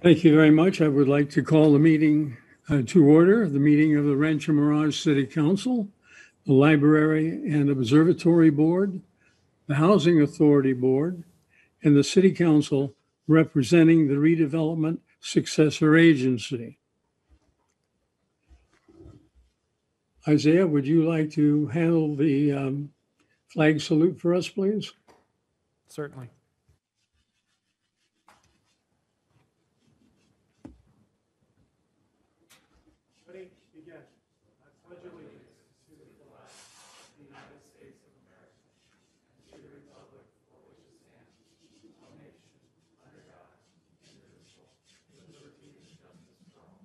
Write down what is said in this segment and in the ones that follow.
Thank you very much. I would like to call the meeting to order, the meeting of the Rancho Mirage City Council, the Library and Observatory Board, the Housing Authority Board, and the City Council representing the Redevelopment Successor Agency. Isaiah, would you like to handle the flag salute for us, please? Certainly. Ready? Begin. I pledge allegiance to the flag of the United States of America and to the republic for which it stands, one nation, under God, indivisible, with liberty and justice for all.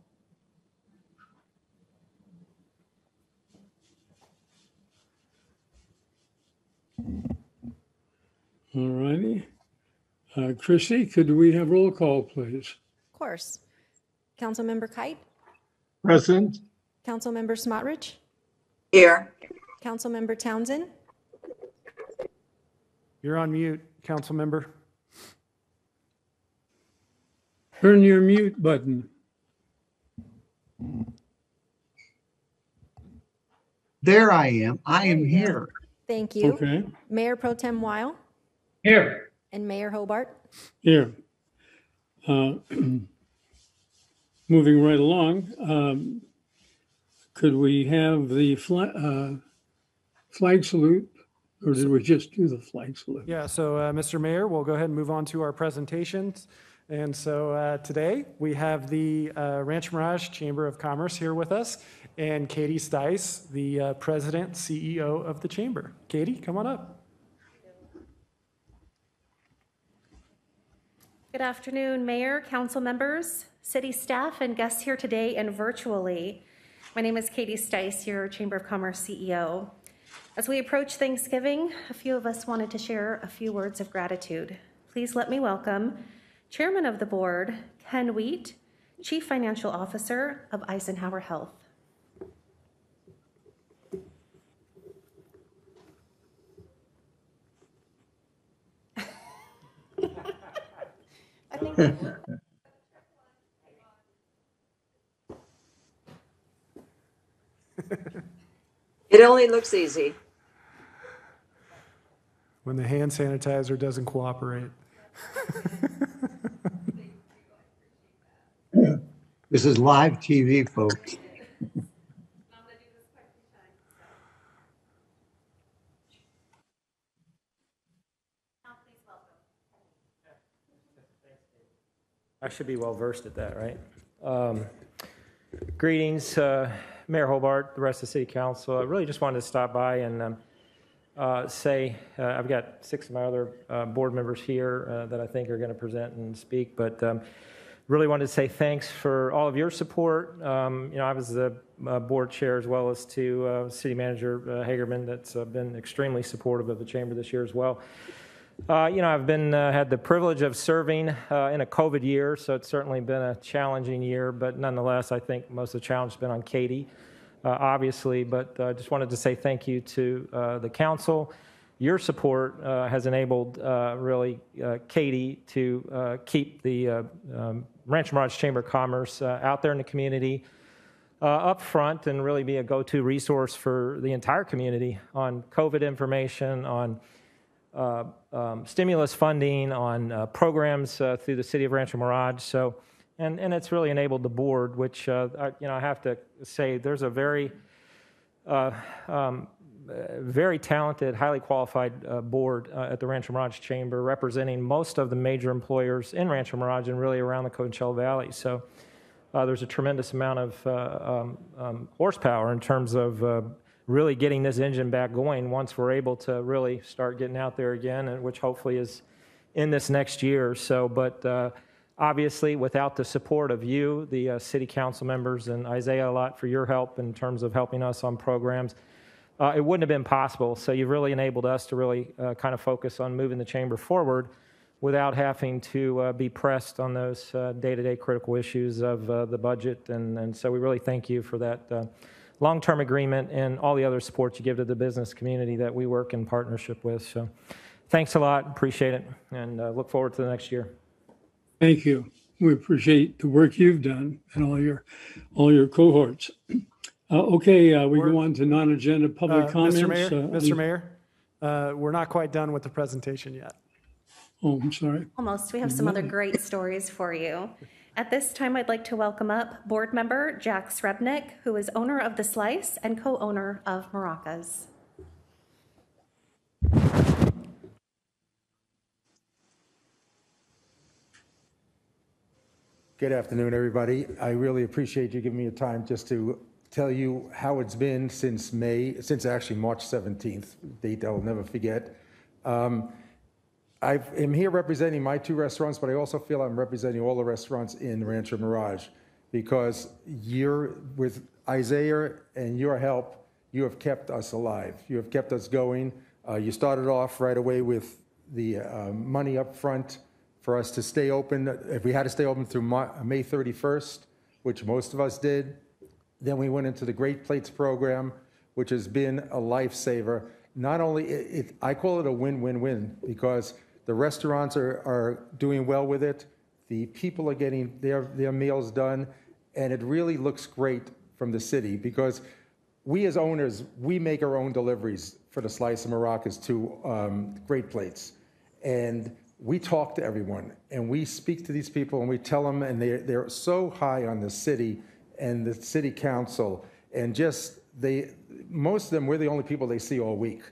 All righty. Chrissy, could we have roll call, please? Of course. Councilmember Kite? Present. Councilmember Smotrich? Here. Councilmember Townsend? You're on mute, council member. Turn your mute button. There I am. I am here. Thank you. Okay. Mayor Pro Tem Weil? Here. And Mayor Hobart? Here. Moving right along, could we have the flag salute, or did we just do the flag salute? Yeah, so Mr. Mayor, we'll go ahead and move on to our presentations. And so today we have the Rancho Mirage Chamber of Commerce here with us, and Katie Stice, the President, CEO of the Chamber. Katie, come on up. Good afternoon, Mayor, council members, city staff, and guests here today and virtually. My name is Katie Stice, your Chamber of Commerce CEO. As we approach Thanksgiving, a few of us wanted to share a few words of gratitude. Please let me welcome Chairman of the Board, Ken Wheat, Chief Financial Officer of Eisenhower Health. I think It only looks easy. When the hand sanitizer doesn't cooperate. This is live TV, folks. I should be well versed at that, right? Greetings, Mayor Hobart, the rest of the City Council. I really just wanted to stop by and say I've got 6 of my other board members here that I think are going to present and speak, but really wanted to say thanks for all of your support. I was the board chair as well as to City Manager Hagerman that's been extremely supportive of the Chamber this year as well. I've been had the privilege of serving in a COVID year, so it's certainly been a challenging year, but nonetheless, I think most of the challenge has been on Katie, obviously, but I just wanted to say thank you to the council. Your support has enabled really Katie to keep the Rancho Mirage Chamber of Commerce out there in the community, up front, and really be a go-to resource for the entire community on COVID information, on stimulus funding, on programs through the city of Rancho Mirage. So, and it's really enabled the board, which I have to say there's a very talented, highly qualified board at the Rancho Mirage Chamber, representing most of the major employers in Rancho Mirage and really around the Coachella Valley. So there's a tremendous amount of horsepower in terms of really getting this engine back going once we're able to really start getting out there again, and which hopefully is in this next year. So, but obviously, without the support of you, the city council members, and Isaiah, a lot for your help in terms of helping us on programs, it wouldn't have been possible. So you've really enabled us to really kind of focus on moving the chamber forward without having to be pressed on those day-to-day critical issues of the budget. And so we really thank you for that long-term agreement and all the other support you give to the business community that we work in partnership with. So thanks a lot. Appreciate it. And look forward to the next year. Thank you. We appreciate the work you've done and all your cohorts. Okay, we go on to non-agenda public comments. Mr. Mayor, we're not quite done with the presentation yet. Oh, I'm sorry. Almost. We have some other great stories for you. At this time, I'd like to welcome up board member Jack Srebnick, who is owner of The Slice and co-owner of Maracas. Good afternoon, everybody. I really appreciate you giving me a time just to tell you how it's been since actually March 17th, date I'll never forget. I am here representing my two restaurants, but I also feel I'm representing all the restaurants in Rancho Mirage because with Isaiah and your help, you have kept us alive. You have kept us going. You started off right away with the money up front for us to stay open. If we had to stay open through May 31st, which most of us did, then we went into the Great Plates program, which has been a lifesaver. Not only, I call it a win-win-win because the restaurants are doing well with it, the people are getting their meals done, and it really looks great from the city because we as owners, we make our own deliveries for the Slice and Maracas to Great Plates. And we talk to everyone, and we speak to these people, and we tell them, and they're so high on the city and the city council, and most of them, we're the only people they see all week.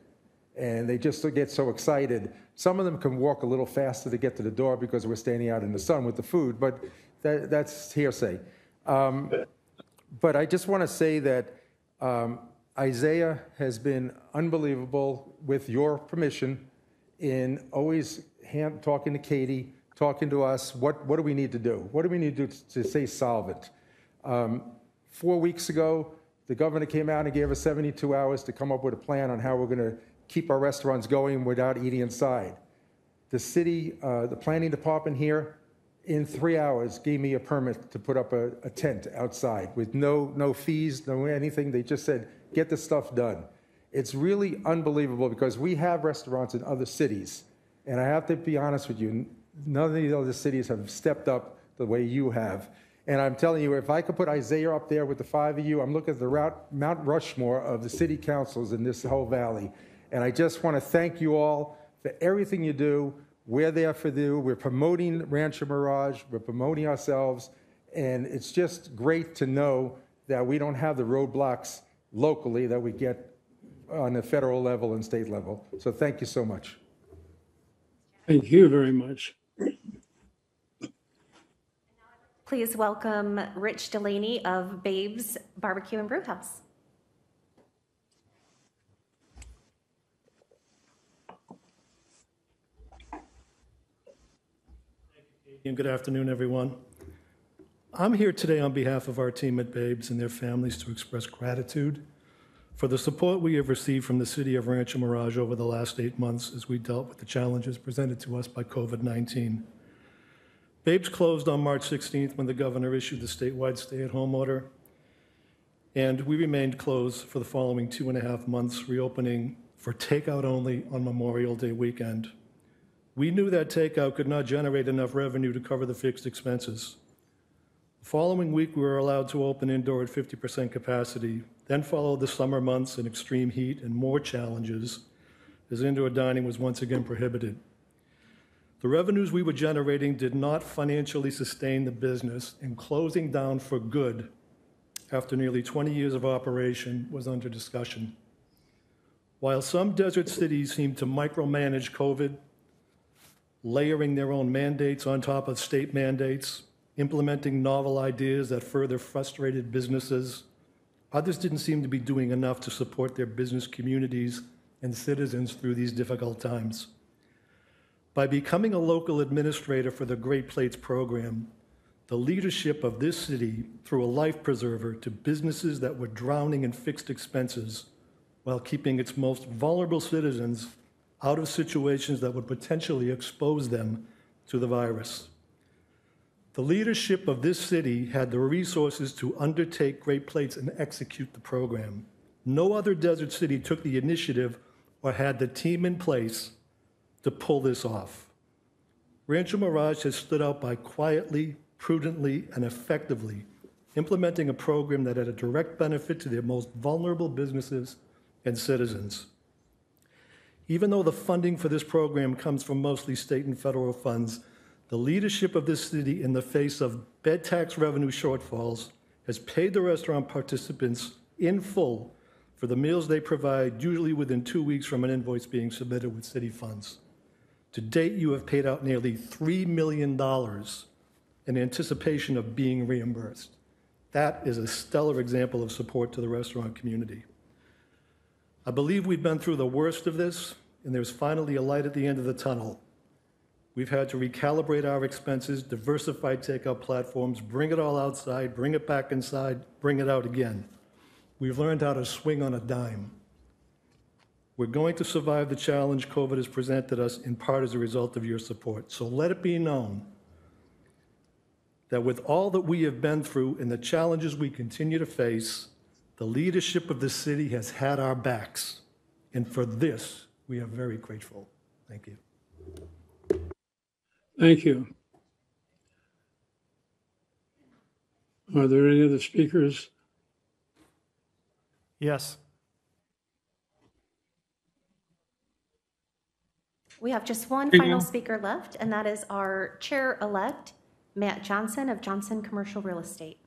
And they just get so excited. Some of them can walk a little faster to get to the door because we're standing out in the sun with the food, but that's hearsay. But I just want to say that Isaiah has been unbelievable, with your permission, in always talking to Katie, talking to us, what do we need to do? What do we need to do to stay solvent? 4 weeks ago, the governor came out and gave us 72 hours to come up with a plan on how we're going to keep our restaurants going without eating inside. The city, the planning department here, in 3 hours gave me a permit to put up a tent outside with no fees, no anything. They just said, get the stuff done. It's really unbelievable because we have restaurants in other cities. And I have to be honest with you, none of the other cities have stepped up the way you have. And I'm telling you, if I could put Isaiah up there with the 5 of you, I'm looking at the Mount Rushmore of the city councils in this whole valley. And I just want to thank you all for everything you do. We're there for you. We're promoting Rancho Mirage. We're promoting ourselves. And it's just great to know that we don't have the roadblocks locally that we get on the federal level and state level. So thank you so much. Thank you very much. Please welcome Rich Delaney of Babe's Barbecue and Brew House. And good afternoon, everyone. I'm here today on behalf of our team at Babes and their families to express gratitude for the support we have received from the city of Rancho Mirage over the last 8 months as we dealt with the challenges presented to us by COVID-19. Babes closed on March 16th when the governor issued the statewide stay-at-home order, and we remained closed for the following 2.5 months, reopening for takeout only on Memorial Day weekend. We knew that takeout could not generate enough revenue to cover the fixed expenses. The following week, we were allowed to open indoor at 50% capacity, then followed the summer months in extreme heat and more challenges as indoor dining was once again prohibited. The revenues we were generating did not financially sustain the business, and closing down for good after nearly 20 years of operation was under discussion. While some desert cities seem to micromanage COVID, layering their own mandates on top of state mandates, implementing novel ideas that further frustrated businesses, others didn't seem to be doing enough to support their business communities and citizens through these difficult times. By becoming a local administrator for the Great Plates program, the leadership of this city threw a life preserver to businesses that were drowning in fixed expenses while keeping its most vulnerable citizens out of situations that would potentially expose them to the virus. The leadership of this city had the resources to undertake Great Plates and execute the program. No other desert city took the initiative or had the team in place to pull this off. Rancho Mirage has stood out by quietly, prudently, and effectively, implementing a program that had a direct benefit to their most vulnerable businesses and citizens. Even though the funding for this program comes from mostly state and federal funds, the leadership of this city, in the face of bed tax revenue shortfalls, has paid the restaurant participants in full for the meals they provide, usually within 2 weeks from an invoice being submitted with city funds. To date, you have paid out nearly $3 million in anticipation of being reimbursed. That is a stellar example of support to the restaurant community. I believe we've been through the worst of this, and there's finally a light at the end of the tunnel. We've had to recalibrate our expenses, diversify takeout platforms, bring it all outside, bring it back inside, bring it out again. We've learned how to swing on a dime. We're going to survive the challenge COVID has presented us, in part as a result of your support. So let it be known that with all that we have been through and the challenges we continue to face, the leadership of the city has had our backs. And for this, we are very grateful. Thank you. Thank you. Are there any other speakers? Yes. We have just one Thank final you. speaker left, and that is our chair-elect, Matt Johnson of Johnson Commercial Real Estate.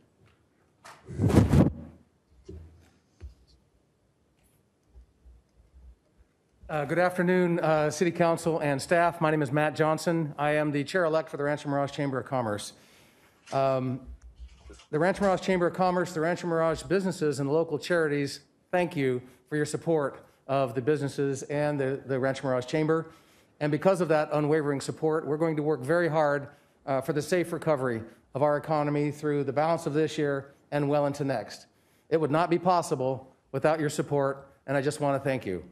Good afternoon, City Council and staff. My name is Matt Johnson. I am the chair-elect for the Rancho Mirage Chamber of Commerce. The Rancho Mirage Chamber of Commerce, the Rancho Mirage businesses, and the local charities, thank you for your support of the businesses and the Rancho Mirage Chamber. And because of that unwavering support, we're going to work very hard for the safe recovery of our economy through the balance of this year and well into next. It would not be possible without your support, and I just want to thank you.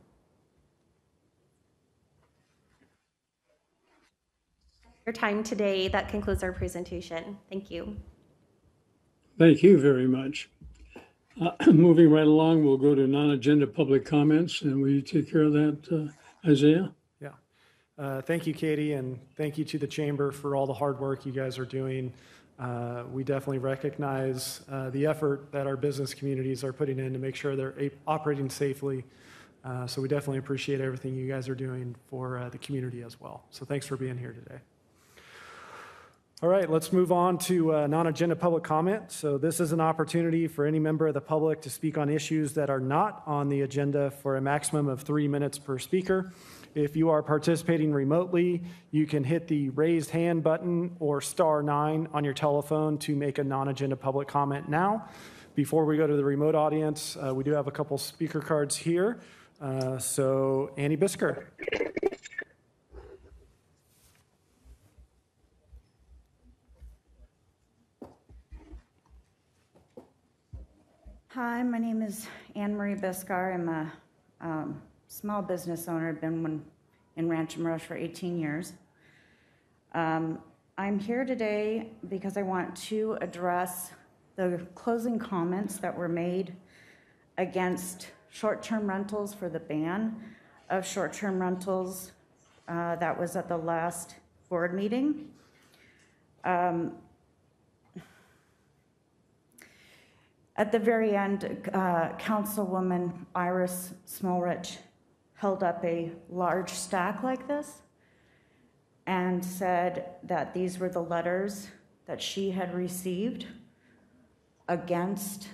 Your time today, that concludes our presentation. Thank you. Thank you very much. Moving right along, we'll go to non-agenda public comments, and will you take care of that, Isaiah? Yeah. Thank you, Katie, and thank you to the Chamber for all the hard work you guys are doing. We definitely recognize the effort that our business communities are putting in to make sure they're operating safely. So we definitely appreciate everything you guys are doing for the community as well. So thanks for being here today. All right, let's move on to non-agenda public comment. So this is an opportunity for any member of the public to speak on issues that are not on the agenda for a maximum of 3 minutes per speaker. If you are participating remotely, you can hit the raised hand button or *9 on your telephone to make a non-agenda public comment now. Before we go to the remote audience, we do have a couple speaker cards here. So Annie Bisker. Hi, my name is Anne Marie Biskar. I'm a small business owner. I've been in Rancho Mirage for 18 years. I'm here today because I want to address the closing comments that were made against short-term rentals for the ban of short-term rentals that was at the last board meeting. At the very end, Councilwoman Iris Smolrich held up a large stack like this and said that these were the letters that she had received against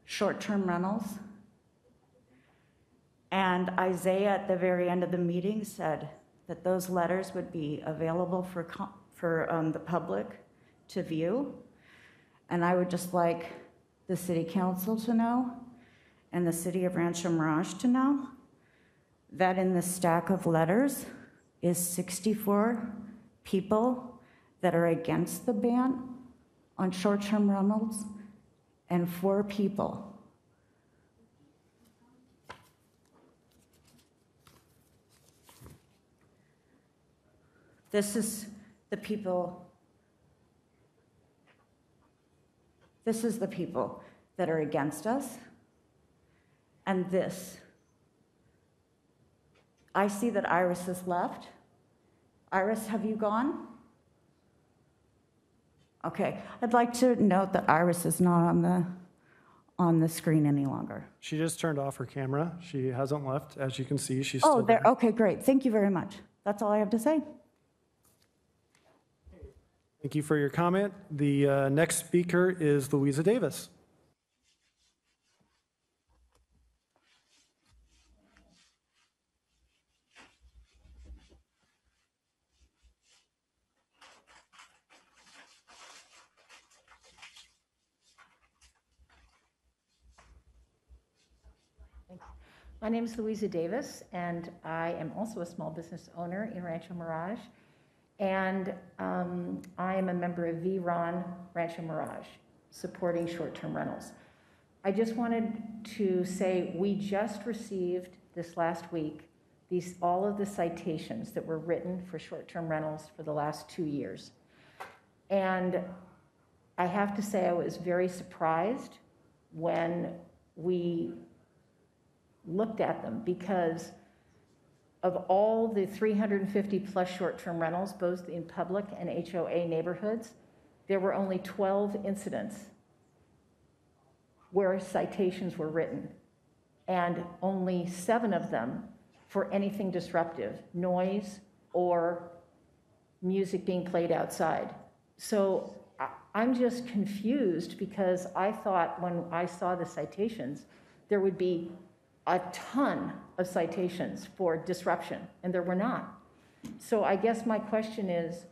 short-term rentals. And Isaiah, at the very end of the meeting, said that those letters would be available for the public to view. And I would just like the City Council to know, and the City of Rancho Mirage to know, that in the stack of letters is 64 people that are against the ban on short-term rentals and 4 people. This is the people. This is the people that are against us. And this. I see that Iris has left. Iris, have you gone? Okay, I'd like to note that Iris is not on the screen any longer. She just turned off her camera. She hasn't left. As you can see, she's Oh, still there. there. Okay, great. Thank you very much. That's all I have to say. Thank you for your comment. The next speaker is Louisa Davis. My name is Louisa Davis, and I am also a small business owner in Rancho Mirage. And I am a member of VRON Rancho Mirage, supporting short-term rentals. I just wanted to say we just received this last week all of the citations that were written for short-term rentals for the last 2 years. And I have to say I was very surprised when we looked at them, because of all the 350 plus short-term rentals, both in public and HOA neighborhoods, there were only 12 incidents where citations were written, and only 7 of them for anything disruptive, noise or music being played outside. So I'm just confused, because I thought when I saw the citations, there would be a ton of citations for disruption, and there were not. So I guess my question is,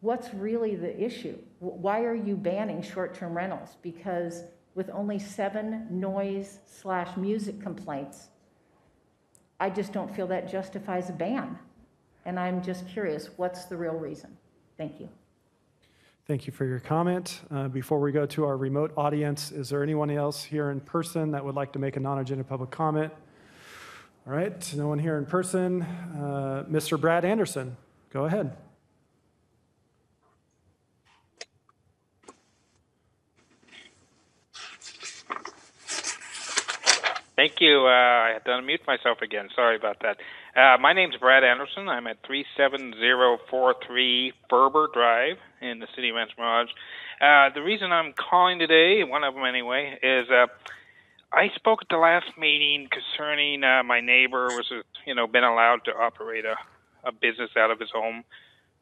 what's really the issue? Why are you banning short-term rentals? Because with only 7 noise/music complaints, I just don't feel that justifies a ban. And I'm just curious, what's the real reason? Thank you. Thank you for your comment. Before we go to our remote audience, is there anyone else here in person that would like to make a non-agenda public comment? All right, no one here in person. Mr. Brad Anderson, go ahead. Thank you. I had to unmute myself again. Sorry about that. My name's Brad Anderson. I'm at 37043 Ferber Drive in the city of Rancho Mirage. The reason I'm calling today, one of them anyway, is I spoke at the last meeting concerning my neighbor was, been allowed to operate a business out of his home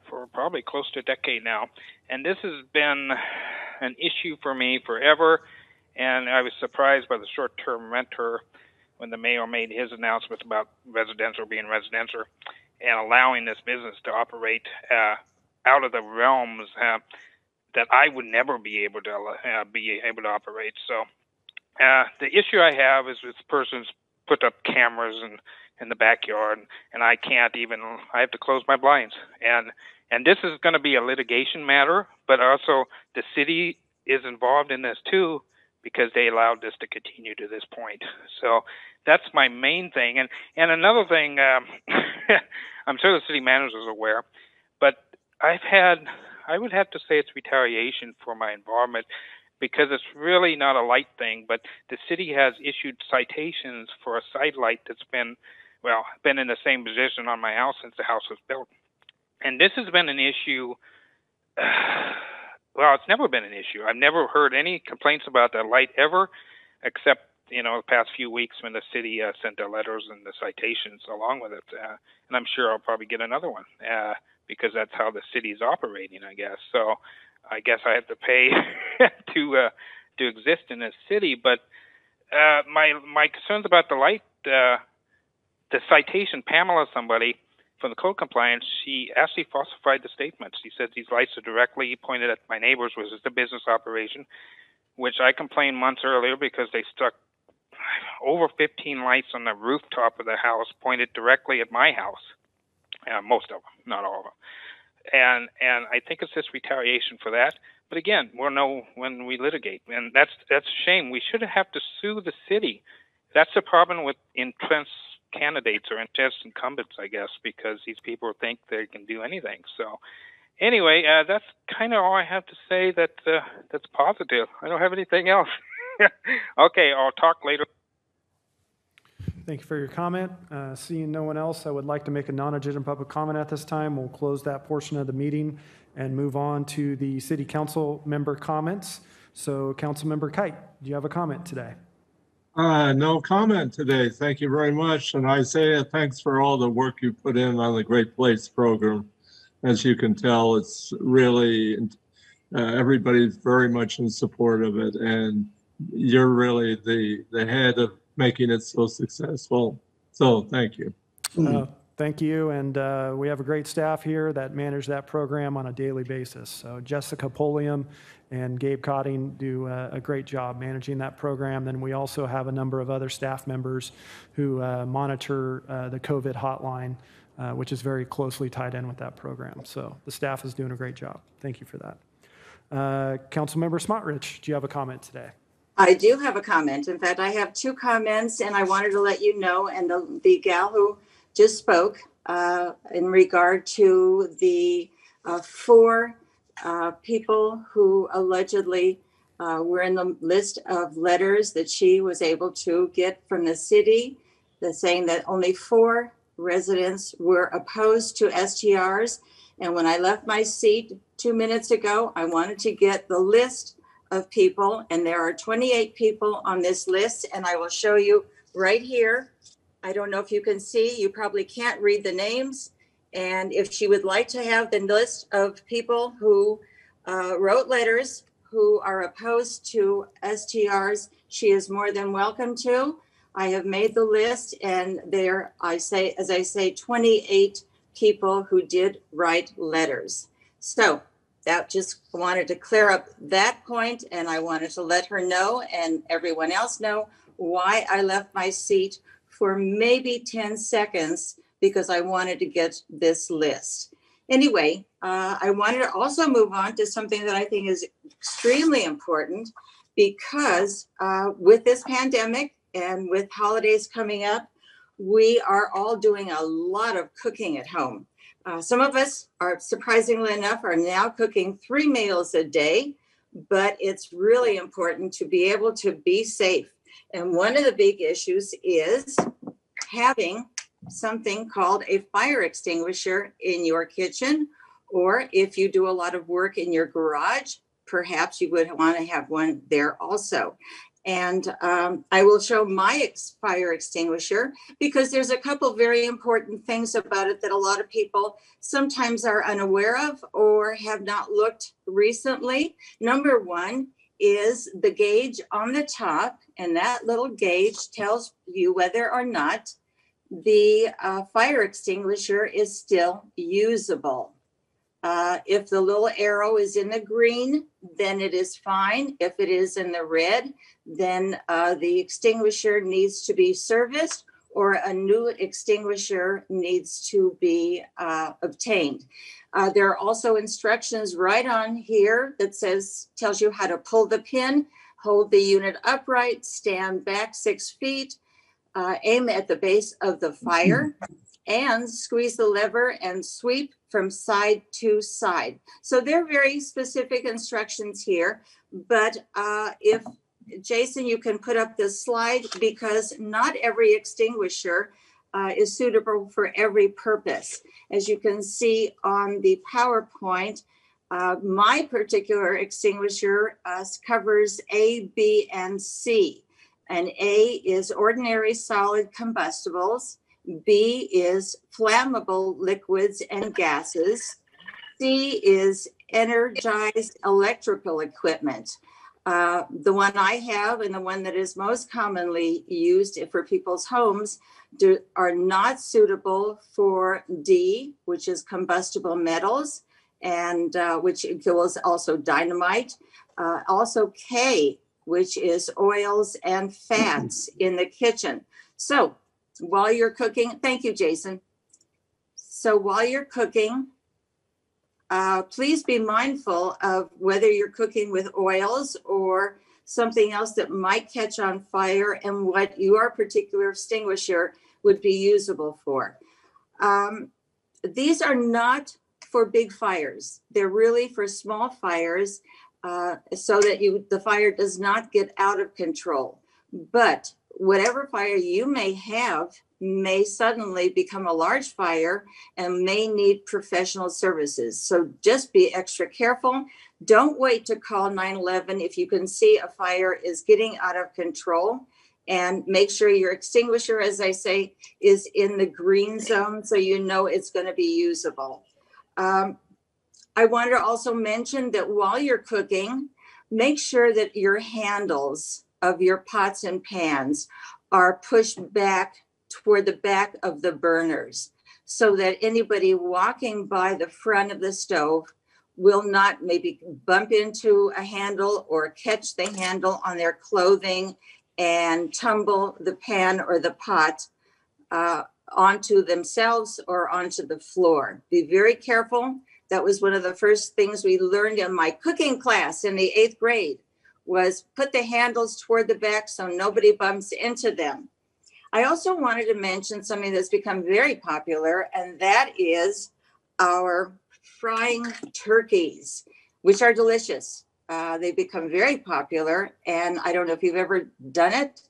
for probably close to a decade now. And this has been an issue for me forever. And I was surprised by the short-term renter when the mayor made his announcement about residential being residential and allowing this business to operate out of the realms that I would never be able to operate. So the issue I have is this person's put up cameras in the backyard, and I have to close my blinds. And this is going to be a litigation matter, but also the city is involved in this too, because they allowed this to continue to this point. So that's my main thing. And another thing, I'm sure the city manager is aware, but I would have to say it's retaliation for my involvement, because it's really not a light thing, but the city has issued citations for a side light that's been in the same position on my house since the house was built. And this has been an issue. Well, it's never been an issue. I've never heard any complaints about that light ever, except, the past few weeks when the city sent their letters and the citations along with it. And I'm sure I'll probably get another one because that's how the city is operating, I guess. So I guess I have to pay to exist in this city. But my concerns about the light, the citation, Pamela, somebody, from the code compliance, she actually falsified the statement. She said these lights are directly pointed at my neighbors, which is the business operation, which I complained months earlier because they stuck over 15 lights on the rooftop of the house pointed directly at my house. Most of them, not all of them. And I think it's just retaliation for that. But again, we'll know when we litigate, and that's a shame. We shouldn't have to sue the city. That's the problem with entrenched candidates or entrenched incumbents, I guess, because these people think they can do anything. So anyway, that's kind of all I have to say that's positive. I don't have anything else. Okay, I'll talk later. Thank you for your comment. Seeing no one else, I would like to make a non-agenda public comment at this time. We'll close that portion of the meeting and move on to the city council member comments. So Councilmember Kite, do you have a comment today? No comment today. Thank you very much. And Isaiah, thanks for all the work you put in on the Great Place program. As you can tell, it's really, everybody's very much in support of it. And you're really the head of making it so successful. So thank you. Thank you. And we have a great staff here that manage that program on a daily basis. So Jessica Polium and Gabe Cotting do a great job managing that program. Then we also have a number of other staff members who monitor the COVID hotline, which is very closely tied in with that program. So the staff is doing a great job. Thank you for that. Councilmember Smotrich, do you have a comment today? I do have a comment. In fact, I have two comments, and I wanted to let you know, and the gal who just spoke in regard to the 4 people who allegedly were in the list of letters that she was able to get from the city, saying that only 4 residents were opposed to STRs. And when I left my seat 2 minutes ago, I wanted to get the list of people, and there are 28 people on this list, and I will show you right here. I don't know if you can see, you probably can't read the names. And if she would like to have the list of people who wrote letters who are opposed to STRs, she is more than welcome to. I have made the list, and there, as I say, 28 people who did write letters. So that just wanted to clear up that point, and I wanted to let her know and everyone else know why I left my seat for maybe 10 seconds, because I wanted to get this list. Anyway, I wanted to also move on to something that I think is extremely important, because with this pandemic and with holidays coming up, we are all doing a lot of cooking at home. Some of us are, surprisingly enough, are now cooking 3 meals a day, but it's really important to be able to be safe. And one of the big issues is having something called a fire extinguisher in your kitchen, or if you do a lot of work in your garage, perhaps you would want to have one there also. And I will show my fire extinguisher, because there's a couple very important things about it that a lot of people sometimes are unaware of or have not looked recently. Number one is the gauge on the top, and that little gauge tells you whether or not the fire extinguisher is still usable. If the little arrow is in the green, then it is fine. If it is in the red, then the extinguisher needs to be serviced, or a new extinguisher needs to be obtained. There are also instructions right on here that tells you how to pull the pin, hold the unit upright, stand back 6 feet, aim at the base of the fire, and squeeze the lever and sweep from side to side. So there are very specific instructions here, but if Jason, you can put up this slide, because not every extinguisher is suitable for every purpose. As you can see on the PowerPoint, my particular extinguisher covers A, B, and C. And A is ordinary solid combustibles. B is flammable liquids and gases. C is energized electrical equipment. The one I have, and the one that is most commonly used for people's homes, are not suitable for D, which is combustible metals, and which was also dynamite. Also K, which is oils and fats in the kitchen. So while you're cooking, thank you, Jason. So while you're cooking, please be mindful of whether you're cooking with oils or something else that might catch on fire, and what your particular extinguisher would be usable for. These are not for big fires. They're really for small fires, so that the fire does not get out of control. But whatever fire you may have may suddenly become a large fire and may need professional services. So just be extra careful. Don't wait to call 911 if you can see a fire is getting out of control, and make sure your extinguisher, as I say, is in the green zone so you know it's going to be usable. I wanted to also mention that while you're cooking, make sure that your handles of your pots and pans are pushed back toward the back of the burners so that anybody walking by the front of the stove will not maybe bump into a handle or catch the handle on their clothing and tumble the pan or the pot onto themselves or onto the floor. Be very careful. That was one of the first things we learned in my cooking class in the 8th grade, was put the handles toward the back so nobody bumps into them. I also wanted to mention something that's become very popular, and that is our frying turkeys, which are delicious. They've become very popular, and I don't know if you've ever done it,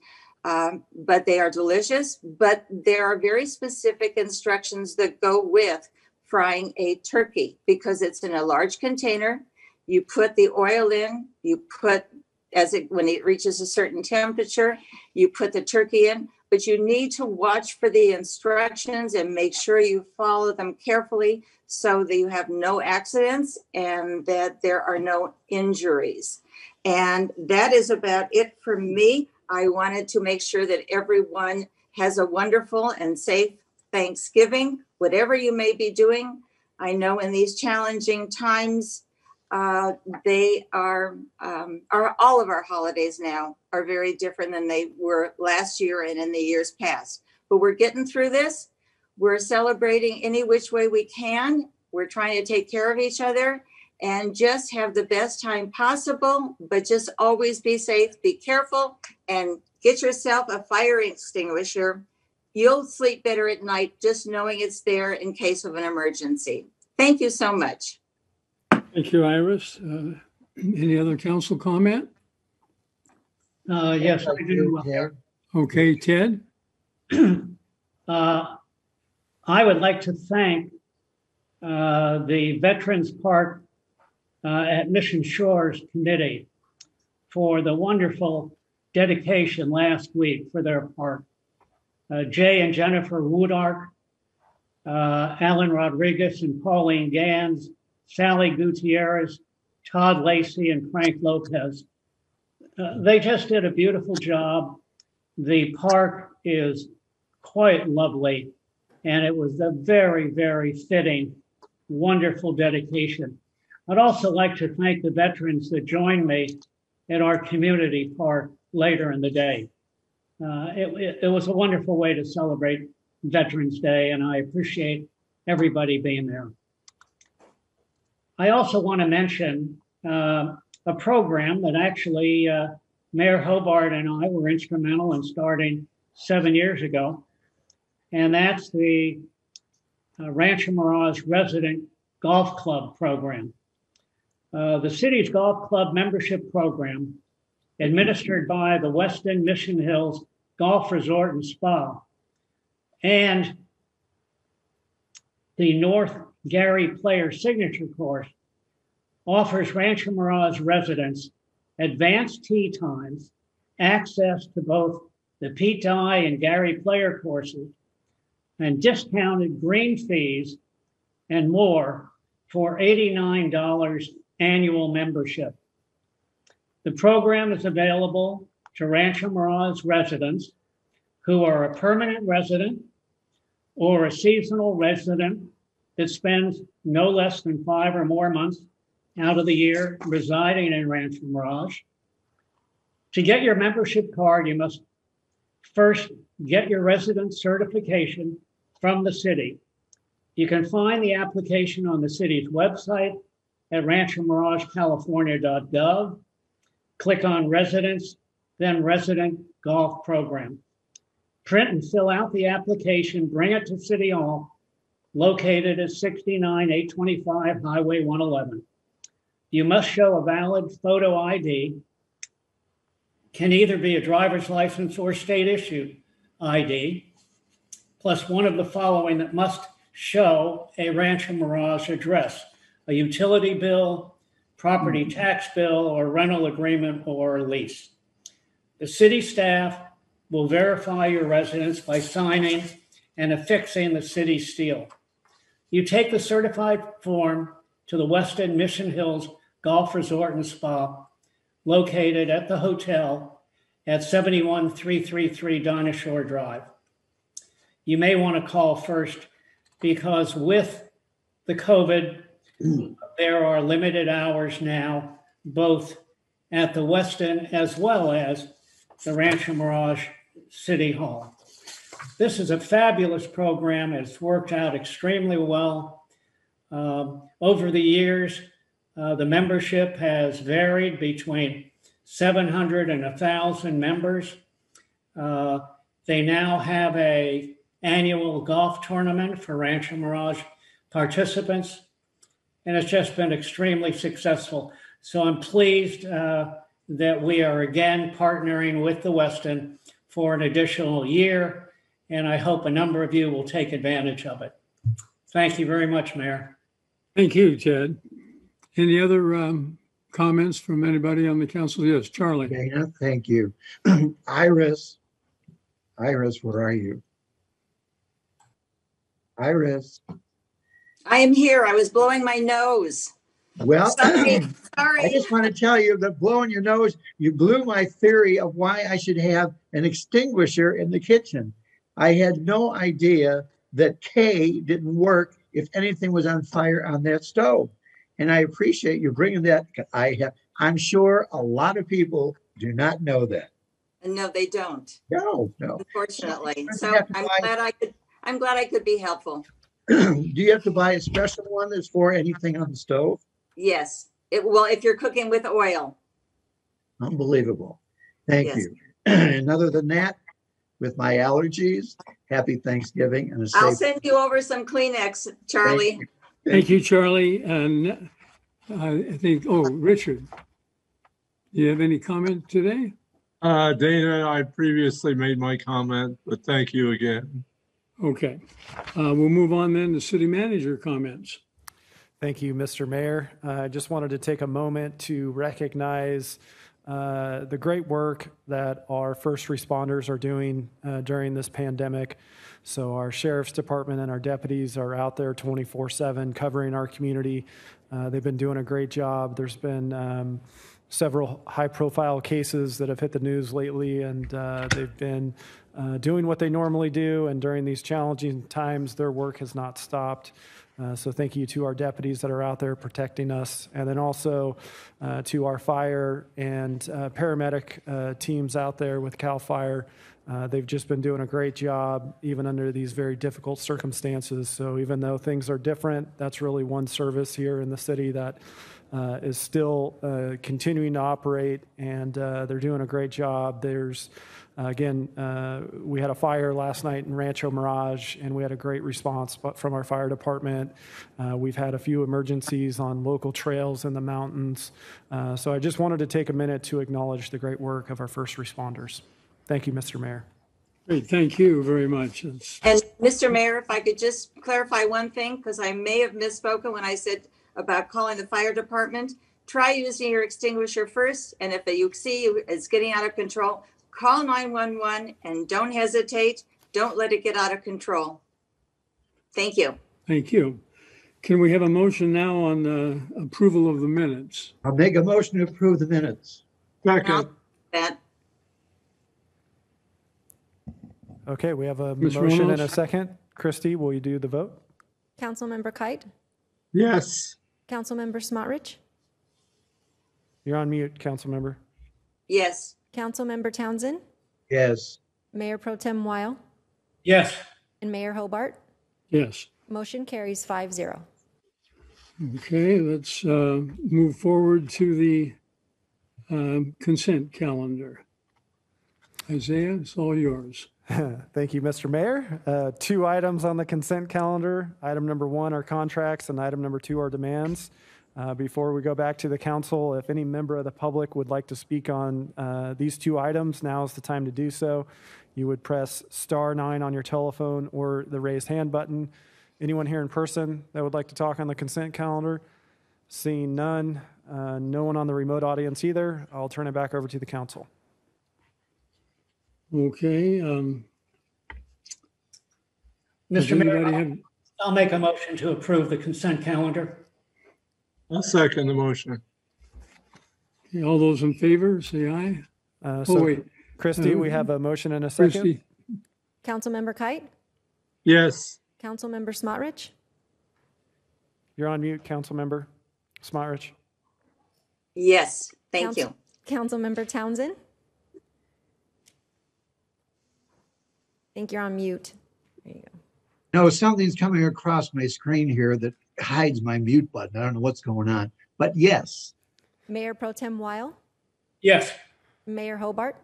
but they are delicious. But there are very specific instructions that go with frying a turkey, because it's in a large container. You put the oil in, you put, when it reaches a certain temperature, you put the turkey in, but you need to watch for the instructions and make sure you follow them carefully so that you have no accidents and that there are no injuries. And that is about it for me. I wanted to make sure that everyone has a wonderful and safe Thanksgiving, whatever you may be doing. I know in these challenging times, they are all of our holidays now are very different than they were last year and in the years past. But we're getting through this. We're celebrating any which way we can. We're trying to take care of each other and just have the best time possible, but just always be safe, be careful, and get yourself a fire extinguisher. You'll sleep better at night just knowing it's there in case of an emergency. Thank you so much. Thank you, Iris. Any other council comment? Yes, I do. Okay, Ted? I would like to thank the Veterans Park at Mission Shores Committee for the wonderful dedication last week for their park. Jay and Jennifer Woodark, Alan Rodriguez and Pauline Gans, Sally Gutierrez, Todd Lacey, and Frank Lopez. They just did a beautiful job. The park is quite lovely, and it was a very, very fitting, wonderful dedication. I'd also like to thank the veterans that joined me at our community park later in the day. It was a wonderful way to celebrate Veterans Day, and I appreciate everybody being there. I also want to mention a program that actually Mayor Hobart and I were instrumental in starting 7 years ago, and that's the Rancho Mirage Resident Golf Club program. The city's golf club membership program, administered by the Weston Mission Hills Golf Resort and Spa, and the North Gary Player Signature Course, offers Rancho Mirage residents advanced tee times, access to both the Pete Dye and Gary Player courses, and discounted green fees and more for $89 annual membership. The program is available to Rancho Mirage residents who are a permanent resident or a seasonal resident that spends no less than 5 or more months out of the year residing in Rancho Mirage. To get your membership card, you must first get your resident certification from the city. You can find the application on the city's website at ranchomiragecalifornia.gov. Click on Residents, then Resident Golf Program. Print and fill out the application, bring it to City Hall, located at 69825 Highway 111. You must show a valid photo ID, can either be a driver's license or state-issued ID, plus one of the following that must show a Rancho Mirage address: a utility bill, property tax bill, or rental agreement or lease. The city staff will verify your residence by signing and affixing the city seal. You take the certified form to the Westin Mission Hills Golf Resort and Spa, located at the hotel at 71333 Dinah Shore Drive. You may want to call first because with the COVID, there are limited hours now, both at the Westin as well as the Rancho Mirage City Hall. This is a fabulous program. It's worked out extremely well. Over the years, the membership has varied between 700 and 1,000 members. They now have an annual golf tournament for Rancho Mirage participants, and it's just been extremely successful. So I'm pleased that we are again partnering with the Westin for an additional year, and I hope a number of you will take advantage of it. Thank you very much, Mayor. Thank you, Ted. Any other comments from anybody on the council? Yes, Charlie. Dana, thank you. Iris, where are you? Iris. I am here. I was blowing my nose. Well, sorry. I just want to tell you that blowing your nose, you blew my theory of why I should have an extinguisher in the kitchen. I had no idea that K didn't work if anything was on fire on that stove. And I appreciate you bringing that. I'm sure a lot of people do not know that. No, they don't. No. Unfortunately. So I'm glad I could be helpful. Do you have to buy a special one that's for anything on the stove? Yes. Well, if you're cooking with oil. Unbelievable. Thank you. And other than that, with my allergies, happy Thanksgiving and I'll send you over some Kleenex, Charlie. Thank you, Charlie. And I think, Richard, do you have any comment today? Dana, I previously made my comment, but thank you again. Okay. We'll move on then to city manager comments. Thank you, Mr. Mayor. I just wanted to take a moment to recognize the great work that our first responders are doing during this pandemic. So our sheriff's department and our deputies are out there 24/7 covering our community. They've been doing a great job. There's been several high-profile cases that have hit the news lately, and they've been doing what they normally do. And during these challenging times, their work has not stopped. So thank you to our deputies that are out there protecting us, and then also to our fire and paramedic teams out there with CAL FIRE. They've just been doing a great job even under these very difficult circumstances. So even though things are different, that's really one service here in the city that is still continuing to operate, and they're doing a great job. There's again, we had a fire last night in Rancho Mirage, and we had a great response from our fire department. We've had a few emergencies on local trails in the mountains. So I just wanted to take a minute to acknowledge the great work of our first responders. Thank you, Mr. Mayor. Great, thank you very much. And Mr. Mayor, if I could just clarify one thing, because I may have misspoken when I said about calling the fire department. Try using your extinguisher first, and if you see it's getting out of control, call 911 and don't hesitate. Don't let it get out of control. Thank you. Thank you. Can we have a motion now on the approval of the minutes? I'll make a motion to approve the minutes. Second. Okay, we have a Ms. motion Reynolds? and a second. Christy, will you do the vote? Councilmember Kite, Yes. Councilmember Smotrich, You're on mute, council member. Yes. Councilmember Townsend, Yes. Mayor Pro Tem Weil, Yes. and Mayor Hobart. Yes. Motion carries 5-0. Okay, let's move forward to the consent calendar. Isaiah, it's all yours. Thank you, Mr. Mayor. 2 items on the consent calendar. Item number 1 are contracts, and item number 2 are demands. Before we go back to the council, if any member of the public would like to speak on these two items, now is the time to do so. You would press *9 on your telephone or the raised hand button. Anyone here in person that would like to talk on the consent calendar? Seeing none, no one on the remote audience either, I'll turn it back over to the council. Okay. Mr. Mayor, I'll make a motion to approve the consent calendar. I'll second the motion. Okay, all those in favor, say aye. Wait. Christie, we have a motion and a second. Christie. Councilmember Kite, Yes. Councilmember Smotrich, You're on mute, Councilmember Smotrich. Yes, thank you. Councilmember Townsend. I think you're on mute. There you go. No, something's coming across my screen here that hides my mute button. I don't know what's going on, but yes. Mayor Pro Tem Weil, Yes. Mayor Hobart.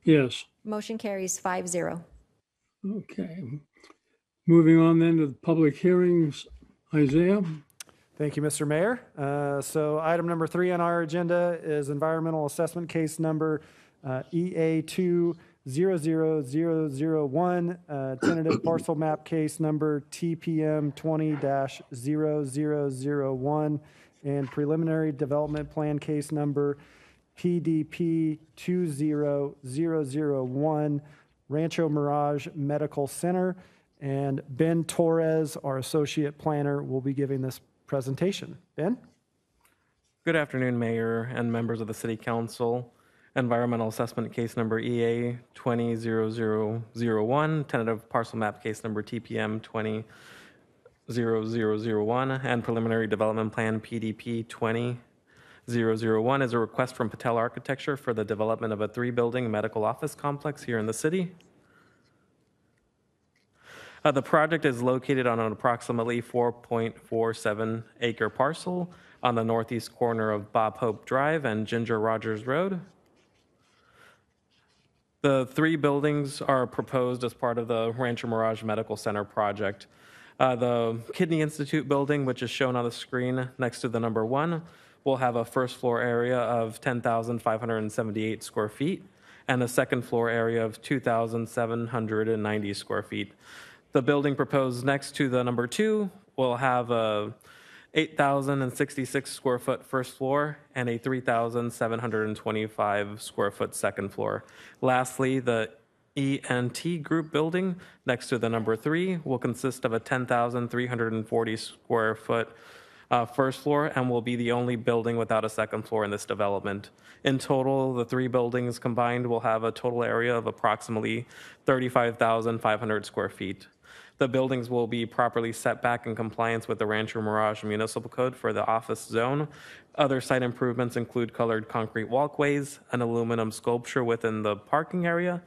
Yes. Motion carries 5-0. Okay. Moving on then to the public hearings. Isaiah? Thank you, Mr. Mayor. So item number 3 on our agenda is environmental assessment case number EA2-00001, tentative parcel map case number TPM 20-0001, and preliminary development plan case number PDP 20001, Rancho Mirage Medical Center. And Ben Torres, our associate planner, will be giving this presentation. Ben? Good afternoon, Mayor and members of the City Council. Environmental assessment case number EA 20-0001, tentative parcel map case number TPM 20-0001, and preliminary development plan PDP 20-001 is a request from Patel Architecture for the development of a 3-building medical office complex here in the city. The project is located on an approximately 4.47 acre parcel on the northeast corner of Bob Hope Drive and Ginger Rogers Road. The 3 buildings are proposed as part of the Rancho Mirage Medical Center project. The Kidney Institute building, which is shown on the screen next to the number 1, will have a first floor area of 10,578 square feet and a second floor area of 2,790 square feet. The building proposed next to the number 2 will have a 8,066 square foot first floor and a 3,725 square foot second floor. Lastly, the ENT group building next to the number 3 will consist of a 10,340 square foot first floor and will be the only building without a second floor in this development. In total, the 3 buildings combined will have a total area of approximately 35,500 square feet. The buildings will be properly set back in compliance with the Rancho Mirage Municipal Code for the office zone. Other site improvements include colored concrete walkways, an aluminum sculpture within the parking area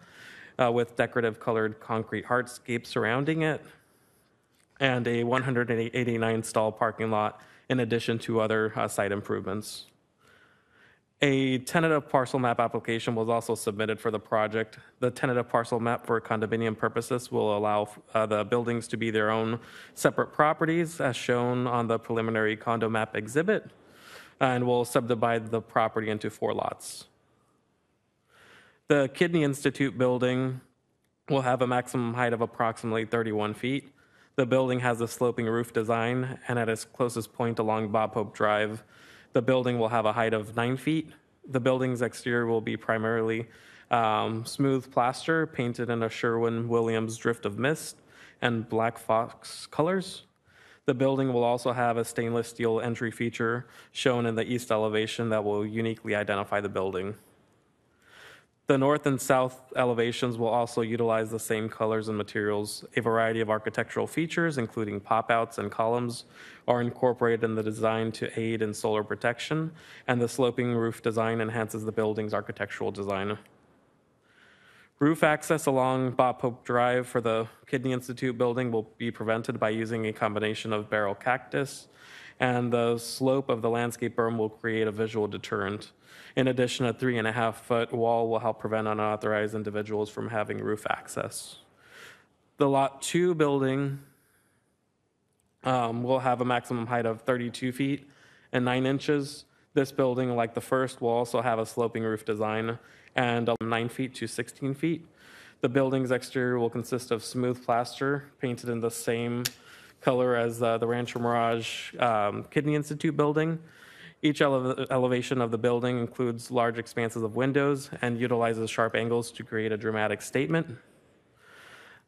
with decorative colored concrete hardscapes surrounding it, and a 189 stall parking lot in addition to other site improvements. A tentative parcel map application was also submitted for the project. The tentative parcel map for condominium purposes will allow the buildings to be their own separate properties as shown on the preliminary condo map exhibit, and will subdivide the property into 4 lots. The Kidney Institute building will have a maximum height of approximately 31 feet. The building has a sloping roof design, and at its closest point along Bob Hope Drive, the building will have a height of 9 feet. The building's exterior will be primarily smooth plaster painted in a Sherwin-Williams drift of mist and black fox colors. The building will also have a stainless steel entry feature shown in the east elevation that will uniquely identify the building. The north and south elevations will also utilize the same colors and materials. A variety of architectural features, including pop-outs and columns, are incorporated in the design to aid in solar protection, and the sloping roof design enhances the building's architectural design. Roof access along Bob Hope Drive for the Kidney Institute building will be prevented by using a combination of barrel cactus, and the slope of the landscape berm will create a visual deterrent. In addition, a 3.5-foot wall will help prevent unauthorized individuals from having roof access. The Lot 2 building will have a maximum height of 32 feet and 9 inches. This building, like the first, will also have a sloping roof design and 9 feet to 16 feet. The building's exterior will consist of smooth plaster painted in the same color as the Rancho Mirage Kidney Institute building. Each elevation of the building includes large expanses of windows and utilizes sharp angles to create a dramatic statement.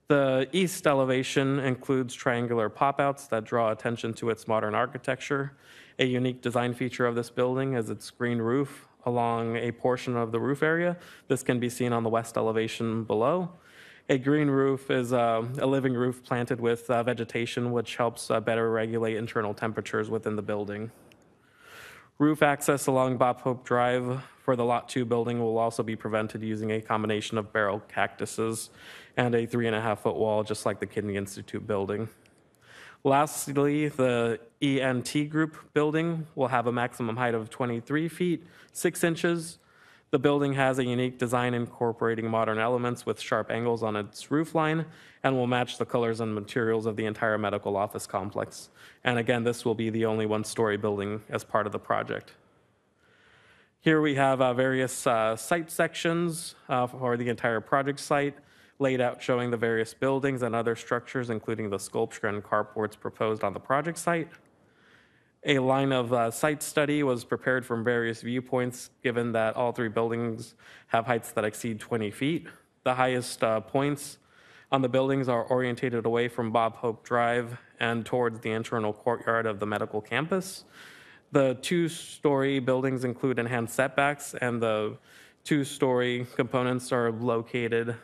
The east elevation includes triangular pop-outs that draw attention to its modern architecture. A unique design feature of this building is its green roof along a portion of the roof area. This can be seen on the west elevation below. A green roof is a living roof planted with vegetation, which helps better regulate internal temperatures within the building. Roof access along Bob Hope Drive for the Lot 2 building will also be prevented using a combination of barrel cactuses and a 3.5-foot wall, just like the Kidney Institute building. Lastly, the ENT Group building will have a maximum height of 23 feet, 6 inches. The building has a unique design incorporating modern elements with sharp angles on its roof line and will match the colors and materials of the entire medical office complex. And again, this will be the only one-story building as part of the project. Here we have various site sections for the entire project site, laid out showing the various buildings and other structures, including the sculpture and carports proposed on the project site. A line of site study was prepared from various viewpoints, given that all 3 buildings have heights that exceed 20 feet. The highest points on the buildings are orientated away from Bob Hope Drive and towards the internal courtyard of the medical campus. The 2-story buildings include enhanced setbacks, and the 2-story components are located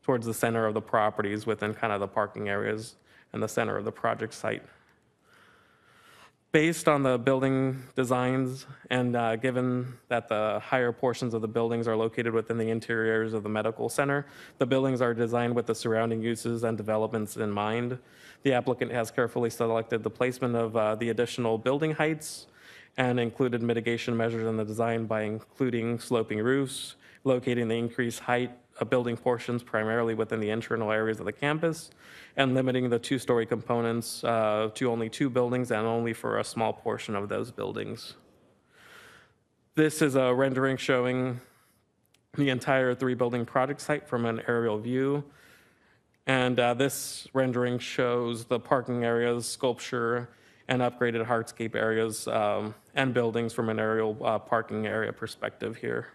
towards the center of the properties within kind of the parking areas and the center of the project site. Based on the building designs and given that the higher portions of the buildings are located within the interiors of the medical center, the buildings are designed with the surrounding uses and developments in mind. The applicant has carefully selected the placement of the additional building heights and included mitigation measures in the design by including sloping roofs, locating the increased height of building portions primarily within the internal areas of the campus, and limiting the 2-story components to only 2 buildings and only for a small portion of those buildings. This is a rendering showing the entire 3-building project site from an aerial view. And this rendering shows the parking areas, sculpture, and upgraded hardscape areas and buildings from an aerial parking area perspective here.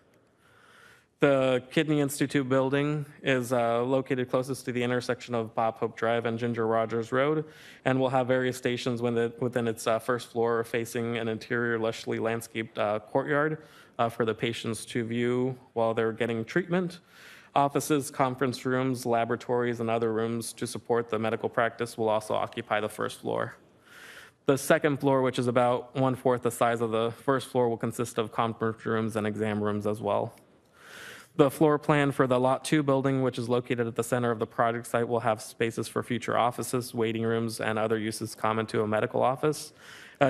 The Kidney Institute building is located closest to the intersection of Bob Hope Drive and Ginger Rogers Road, and will have various stations within its first floor facing an interior lushly landscaped courtyard for the patients to view while they're getting treatment. Offices, conference rooms, laboratories, and other rooms to support the medical practice will also occupy the first floor. The second floor, which is about 1/4 the size of the first floor, will consist of conference rooms and exam rooms as well. The floor plan for the Lot 2 building, which is located at the center of the project site, will have spaces for future offices, waiting rooms, and other uses common to a medical office.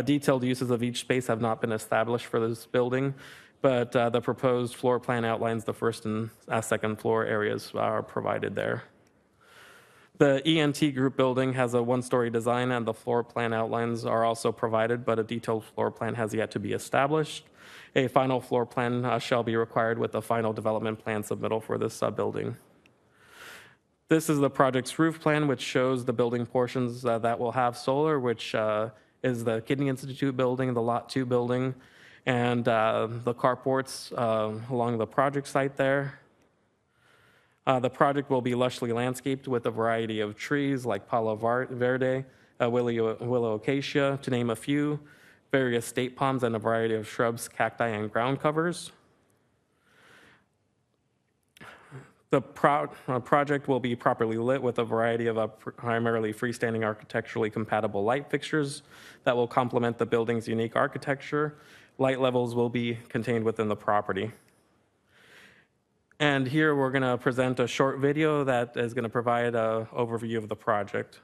Detailed uses of each space have not been established for this building, but the proposed floor plan outlines the first and second floor areas are provided there. The ENT Group building has a 1-story design, and the floor plan outlines are also provided, but a detailed floor plan has yet to be established. A final floor plan shall be required with the final development plan submittal for this building. This is the project's roof plan, which shows the building portions that will have solar, which is the Kidney Institute building, the Lot 2 building, and the carports along the project site there. The project will be lushly landscaped with a variety of trees like Palo Verde, willow acacia, to name a few, various state palms, and a variety of shrubs, cacti, and ground covers. The project will be properly lit with a variety of primarily freestanding architecturally compatible light fixtures that will complement the building's unique architecture. Light levels will be contained within the property. And here we're going to present a short video that is going to provide an overview of the project.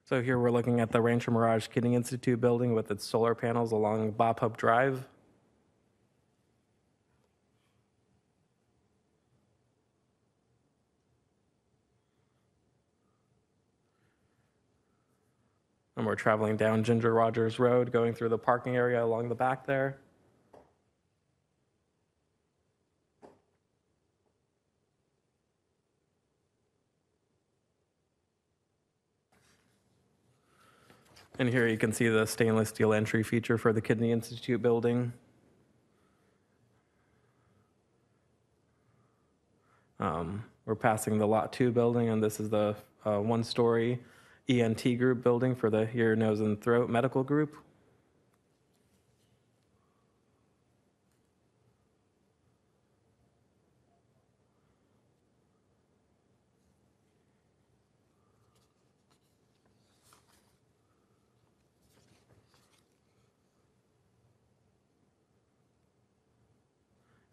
So here we're looking at the Rancho Mirage Kidding Institute building with its solar panels along Bob Hope Drive. And we're traveling down Ginger Rogers Road, going through the parking area along the back there. And here you can see the stainless steel entry feature for the Kidney Institute building. We're passing the Lot 2 building, and this is the one-story ENT group building for the ear, nose, and throat medical group.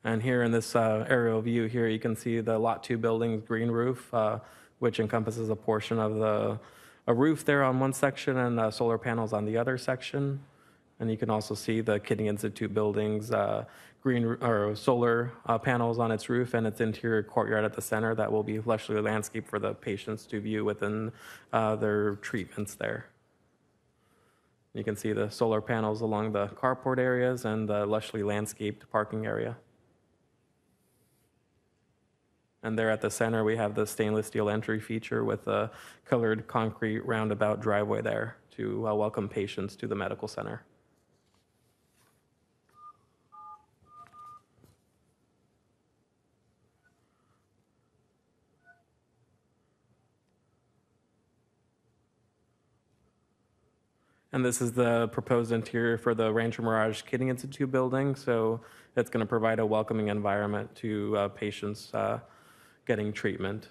And here in this aerial view here, you can see the Lot 2 building's green roof, which encompasses a portion of a roof there on one section and solar panels on the other section. And you can also see the Kidney Institute building's solar panels on its roof and its interior courtyard at the center that will be lushly landscaped for the patients to view within their treatments there. You can see the solar panels along the carport areas and the lushly landscaped parking area. And there at the center, we have the stainless steel entry feature with a colored concrete roundabout driveway there to welcome patients to the medical center. And this is the proposed interior for the Rancho Mirage Kidding Institute building. So it's going to provide a welcoming environment to patients getting treatment.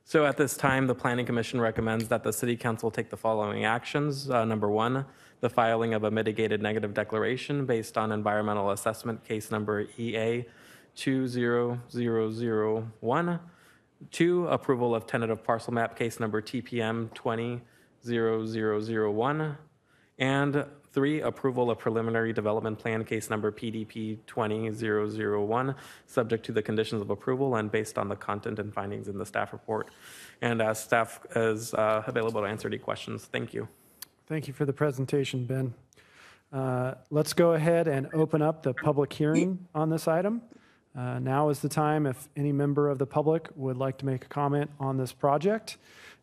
So at this time, the Planning Commission recommends that the City Council take the following actions. Number one, the filing of a mitigated negative declaration based on environmental assessment case number EA 20001. Two, approval of tentative parcel map case number TPM 200001. And three, approval of preliminary development plan case number PDP 20001, subject to the conditions of approval and based on the content and findings in the staff report. And staff is available to answer any questions. Thank you. Thank you for the presentation, Ben. Let's go ahead and open up the public hearing on this item. Now is the time if any member of the public would like to make a comment on this project.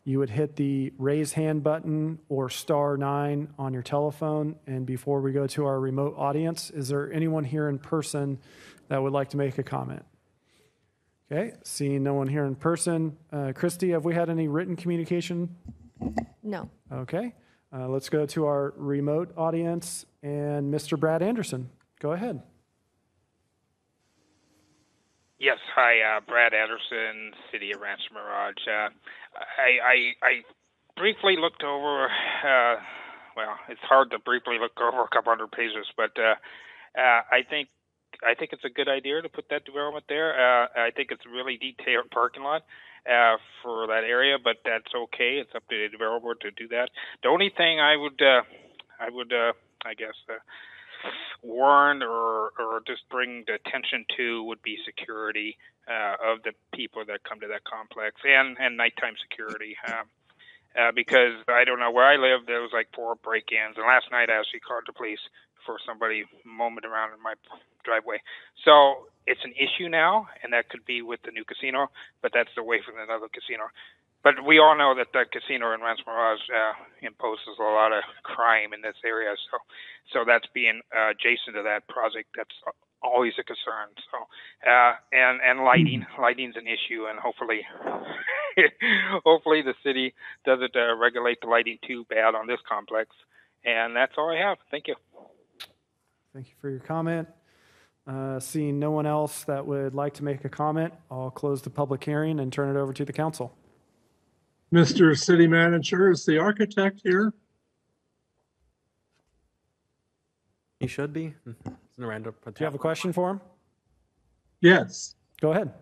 You would hit the raise hand button or *9 on your telephone. And before we go to our remote audience, is there anyone here in person that would like to make a comment? Okay, seeing no one here in person. Christy, have we had any written communication? No. Okay, let's go to our remote audience and Mr. Brad Anderson. Go ahead. Yes, hi, Brad Anderson, City of Rancho Mirage. I briefly looked over, well, it's hard to briefly look over a couple hundred pages, but I think it's a good idea to put that development there. I think it's a really detailed parking lot for that area, but that's okay. It's up to the developer to do that. The only thing I would warn or just bring the attention to would be security of the people that come to that complex and nighttime security. Because I don't know where I live, there was like 4 break-ins, and last night I actually called the police for somebody moaning around in my driveway. So it's an issue now, and that could be with the new casino, but that's away from another casino. But we all know that the casino in Rancho Mirage imposes a lot of crime in this area, so that's being adjacent to that project. That's always a concern. So and lighting's an issue, and hopefully the city doesn't regulate the lighting too bad on this complex. And that's all I have. Thank you. Thank you for your comment. Seeing no one else that would like to make a comment, I'll close the public hearing and turn it over to the council. Mr. City Manager, is the architect here? He should be. Narendra Patel. Do you have a question for him? Yes. Go ahead.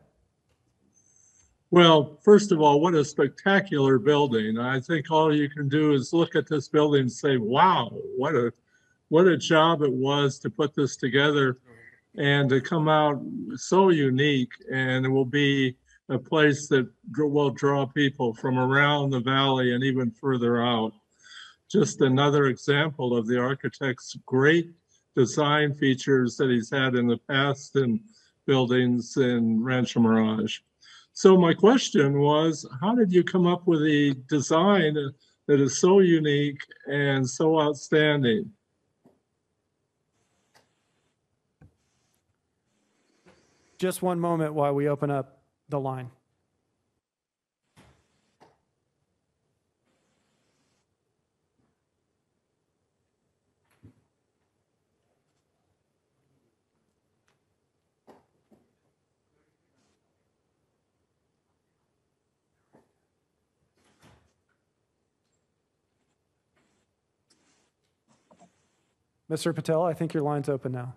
Well, first of all, what a spectacular building. I think all you can do is look at this building and say, wow, what a job it was to put this together and to come out so unique. And it will be a place that will draw people from around the valley and even further out. Just another example of the architect's great design features that he's had in the past in buildings in Rancho Mirage. So my question was, how did you come up with a design that is so unique and so outstanding? Just one moment while we open up the line. Mr. Patel, I think your line's open now.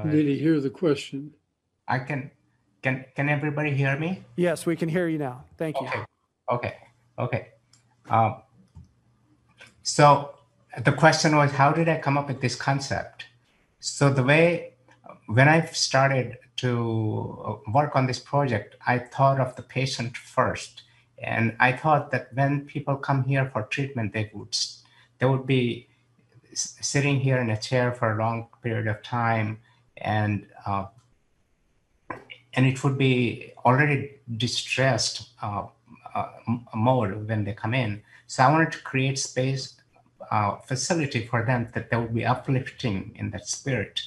Did he hear the question? I can everybody hear me? Yes, we can hear you now. Thank you. Okay. So the question was, how did I come up with this concept? So when I started to work on this project, I thought of the patient first. And I thought that when people come here for treatment, they would be sitting here in a chair for a long period of time, and it would be already distressed mode when they come in. So I wanted to create space, facility for them that they would be uplifting in that spirit.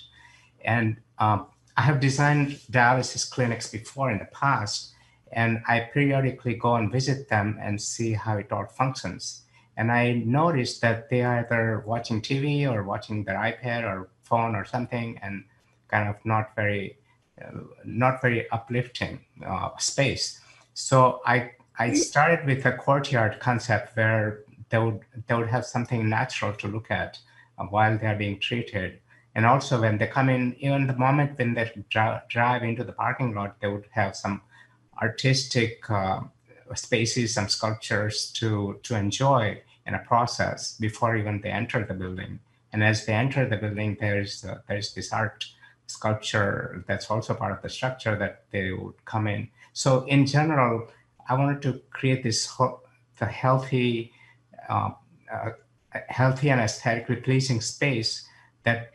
And I have designed dialysis clinics before in the past, and I periodically go and visit them and see how it all functions. And I noticed that they are either watching TV or watching their iPad or phone or something, and kind of not very uplifting space. So I started with a courtyard concept where they would have something natural to look at while they are being treated. And also when they come in, even the moment when they drive into the parking lot, they would have some artistic spaces, some sculptures to enjoy in a process before even they enter the building. And as they enter the building, there's this art sculpture that's also part of the structure that they would come in. So in general, I wanted to create this healthy and aesthetically pleasing space that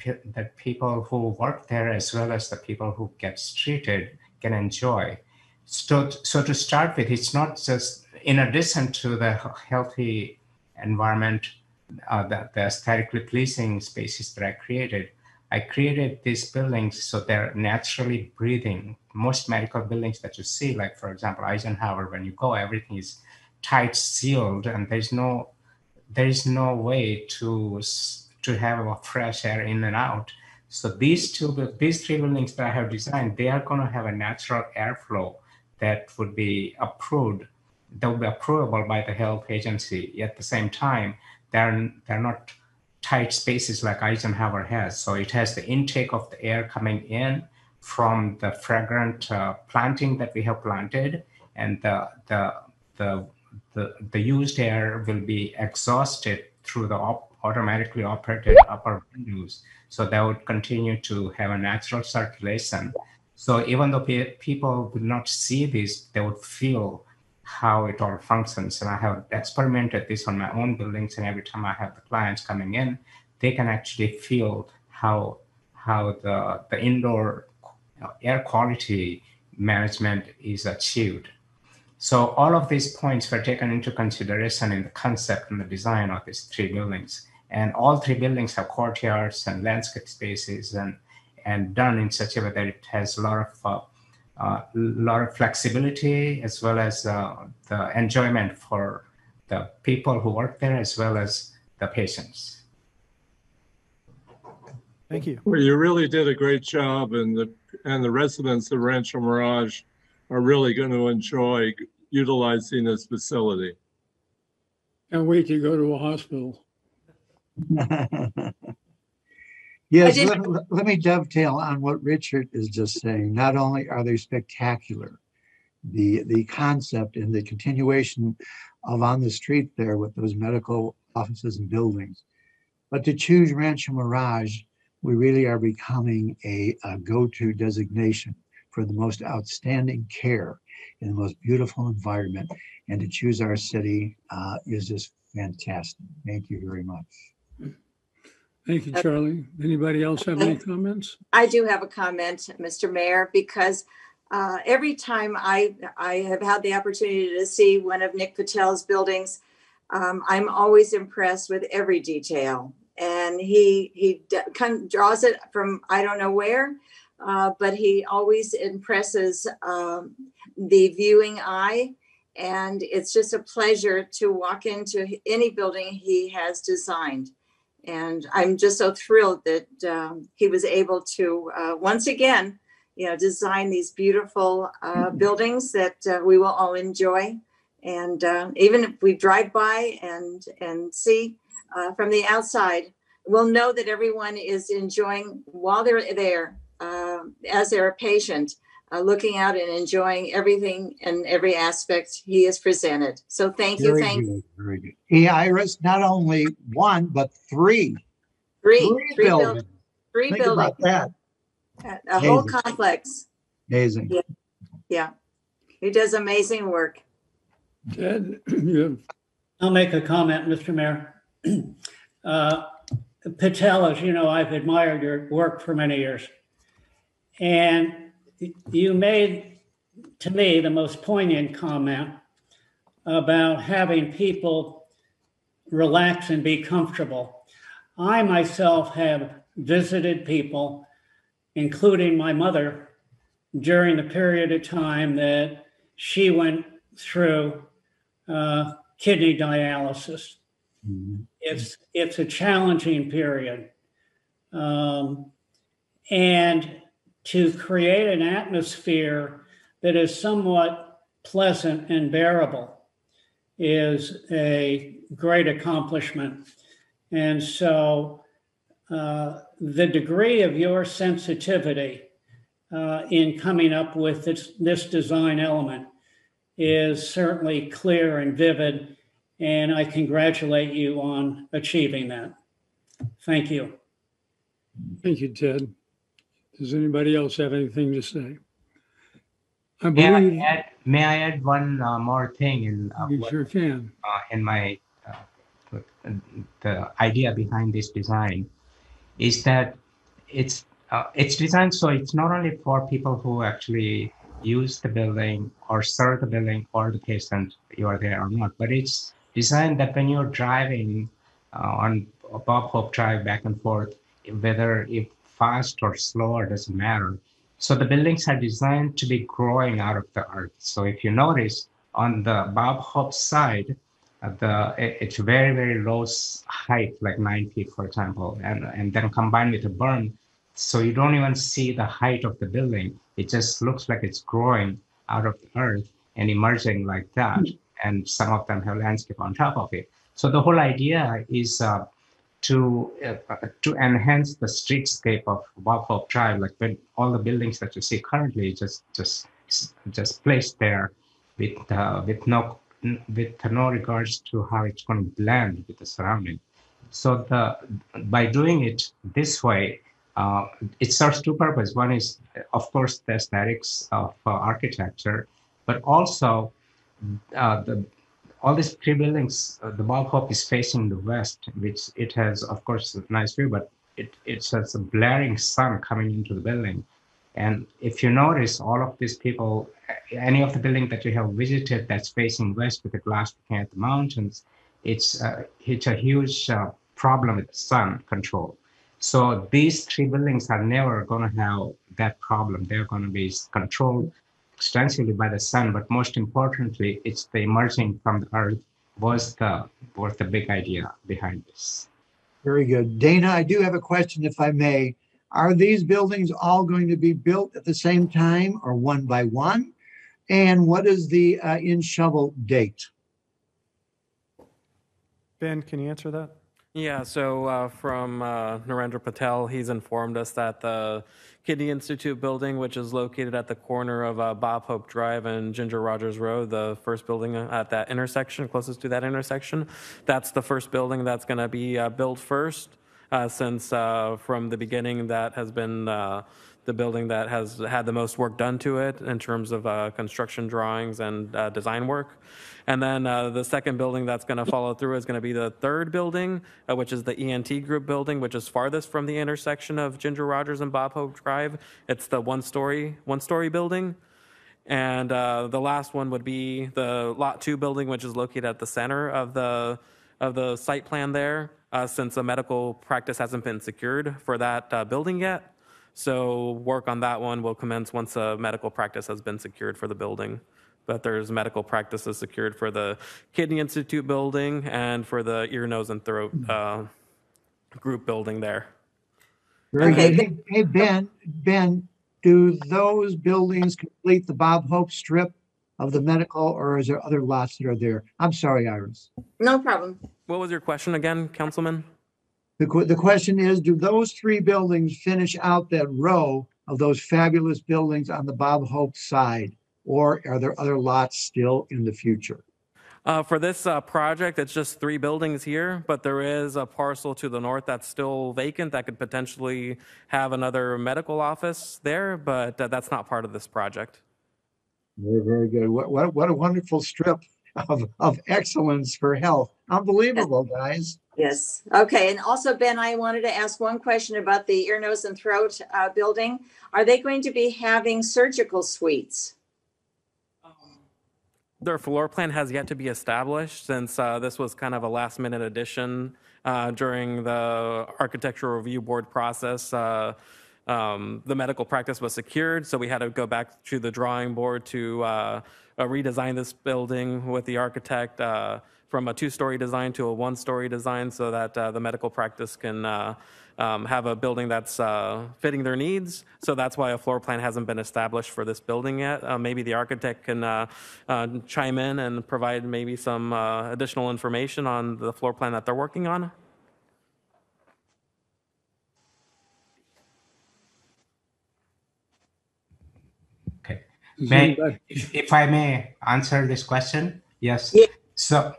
people who work there, as well as the people who get treated, can enjoy. So to start with, it's not just, in addition to the healthy environment, the aesthetically pleasing spaces that I created these buildings so they're naturally breathing. Most medical buildings that you see, like for example, Eisenhower, when you go, everything is tight sealed, and there's no way to have a fresh air in and out. So these three buildings that I have designed, they are going to have a natural airflow that would be approved, that would be approvable by the health agency. At the same time, they're not tight spaces like Eisenhower has. So it has the intake of the air coming in from the fragrant planting that we have planted, and the used air will be exhausted through the automatically operated upper windows. So that would continue to have a natural circulation. So even though people would not see this, they would feel how it all functions. And I have experimented this on my own buildings, and every time I have the clients coming in, they can actually feel how the indoor air quality management is achieved. So all of these points were taken into consideration in the concept and the design of these three buildings. And all three buildings have courtyards and landscape spaces, and done in such a way that it has a lot of flexibility, as well as the enjoyment for the people who work there, as well as the patients. Thank you. Well, you really did a great job, and the residents of Rancho Mirage are really going to enjoy utilizing this facility. Can't wait to go to a hospital. Yes, let me dovetail on what Richard is just saying. Not only are they spectacular, the concept and the continuation of on the street there with those medical offices and buildings, but to choose Rancho Mirage, we really are becoming a go-to designation for the most outstanding care in the most beautiful environment. And to choose our city is just fantastic. Thank you very much. Thank you, Charlie. Anybody else have any comments? I do have a comment, Mr. Mayor, because every time I have had the opportunity to see one of Nick Patel's buildings, I'm always impressed with every detail. And he draws it from I don't know where, but he always impresses the viewing eye. And it's just a pleasure to walk into any building he has designed. And I'm just so thrilled that he was able to, once again, design these beautiful buildings that we will all enjoy. And even if we drive by and see from the outside, we'll know that everyone is enjoying while they're there, as they're a patient, looking out and enjoying everything and every aspect he has presented. So thank you. Very good. He iris not only one, but three buildings. Think about that. A whole complex. Amazing. Yeah. He does amazing work. Ted, I'll make a comment, Mr. Mayor. Patel, as you know, I've admired your work for many years. And you made, to me, the most poignant comment about having people relax and be comfortable. I myself have visited people, including my mother, during the period of time that she went through kidney dialysis. Mm-hmm. It's a challenging period. And to create an atmosphere that is somewhat pleasant and bearable is a great accomplishment. And so the degree of your sensitivity in coming up with this design element is certainly clear and vivid, and I congratulate you on achieving that. Thank you. Thank you, Ted. Does anybody else have anything to say? May I add one more thing? You sure can. In my the idea behind this design is that it's designed so it's not only for people who actually use the building or serve the building or the patient, you are there or not, but it's designed that when you're driving on Bob Hope Drive back and forth, whether if fast or slow, doesn't matter. So the buildings are designed to be growing out of the earth. So if you notice on the Bob Hope side, it's very, very low height, like 9 feet, for example, and then combined with a berm, so you don't even see the height of the building. It just looks like it's growing out of the earth and emerging like that. And some of them have landscape on top of it. So the whole idea is to enhance the streetscape of Bob Hope Drive, like when all the buildings that you see currently just placed there with no regards to how it's going to blend with the surrounding. So by doing it this way, it serves two purposes. One is, of course, the aesthetics of architecture, but also all these three buildings, the Bob Hope is facing the west, which it has, of course, a nice view, but it has a blaring sun coming into the building. And if you notice, all of these people, any of the building that you have visited that's facing west with the glass looking at the mountains, it's a huge problem with sun control. So these three buildings are never going to have that problem. They're going to be controlled extensively by the sun, but most importantly, it's the emerging from the earth was the big idea behind this. Very good. Dana, I do have a question, if I may. Are these buildings all going to be built at the same time or one by one? And what is the in-shovel date? Ben, can you answer that? Yeah, so from Narendra Patel, he's informed us that the Kidney Institute building, which is located at the corner of Bob Hope Drive and Ginger Rogers Road, the first building at that intersection, closest to that intersection, that's the first building that's going to be built first, since from the beginning that has been the building that has had the most work done to it in terms of construction drawings and design work. And then the second building that's going to follow through is going to be the third building, which is the ENT Group building, which is farthest from the intersection of Ginger Rogers and Bob Hope Drive. It's the one-story building. And the last one would be the Lot 2 building, which is located at the center of the site plan there, since a medical practice hasn't been secured for that building yet. So work on that one will commence once a medical practice has been secured for the building. But there's medical practices secured for the Kidney Institute building and for the ear, nose, and throat group building there. Okay. Hey, Ben, do those buildings complete the Bob Hope strip of the medical, or is there other lots that are there? I'm sorry, Iris. No problem. What was your question again, Councilman? The question is, do those three buildings finish out that row of those fabulous buildings on the Bob Hope side? Or are there other lots still in the future? For this project, it's just three buildings here, but there is a parcel to the north that's still vacant that could potentially have another medical office there, but that's not part of this project. Very, very good. What a wonderful strip of excellence for health. Unbelievable, guys. Yes. Okay. And also, Ben, I wanted to ask one question about the ear, nose, and throat building. Are they going to be having surgical suites? Their floor plan has yet to be established since this was kind of a last minute addition during the architectural review board process. The medical practice was secured, so we had to go back to the drawing board to redesign this building with the architect from a two-story design to a one-story design so that the medical practice can have a building that's fitting their needs. So that's why a floor plan hasn't been established for this building yet. Maybe the architect can chime in and provide maybe some additional information on the floor plan that they're working on. Okay. If I may answer this question, yes. Yeah. So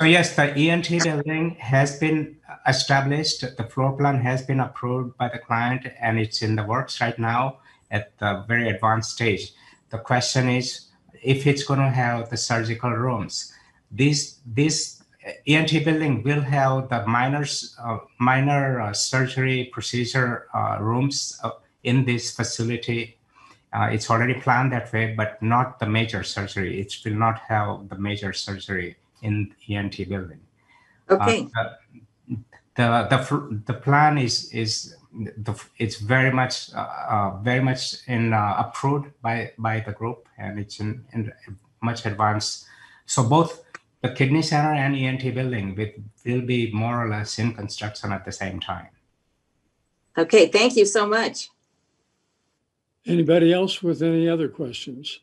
yes, the ENT building has been established. The floor plan has been approved by the client, and it's in the works right now at the very advanced stage. The question is if it's going to have the surgical rooms. This ENT building will have the minor surgery procedure rooms in this facility. It's already planned that way, but not the major surgery. It will not have the major surgery in the ENT building. Okay. The plan is it's very much approved by the group, and it's in much advanced. So both the kidney center and ENT building will be more or less in construction at the same time. Okay. Thank you so much. Anybody else with any other questions?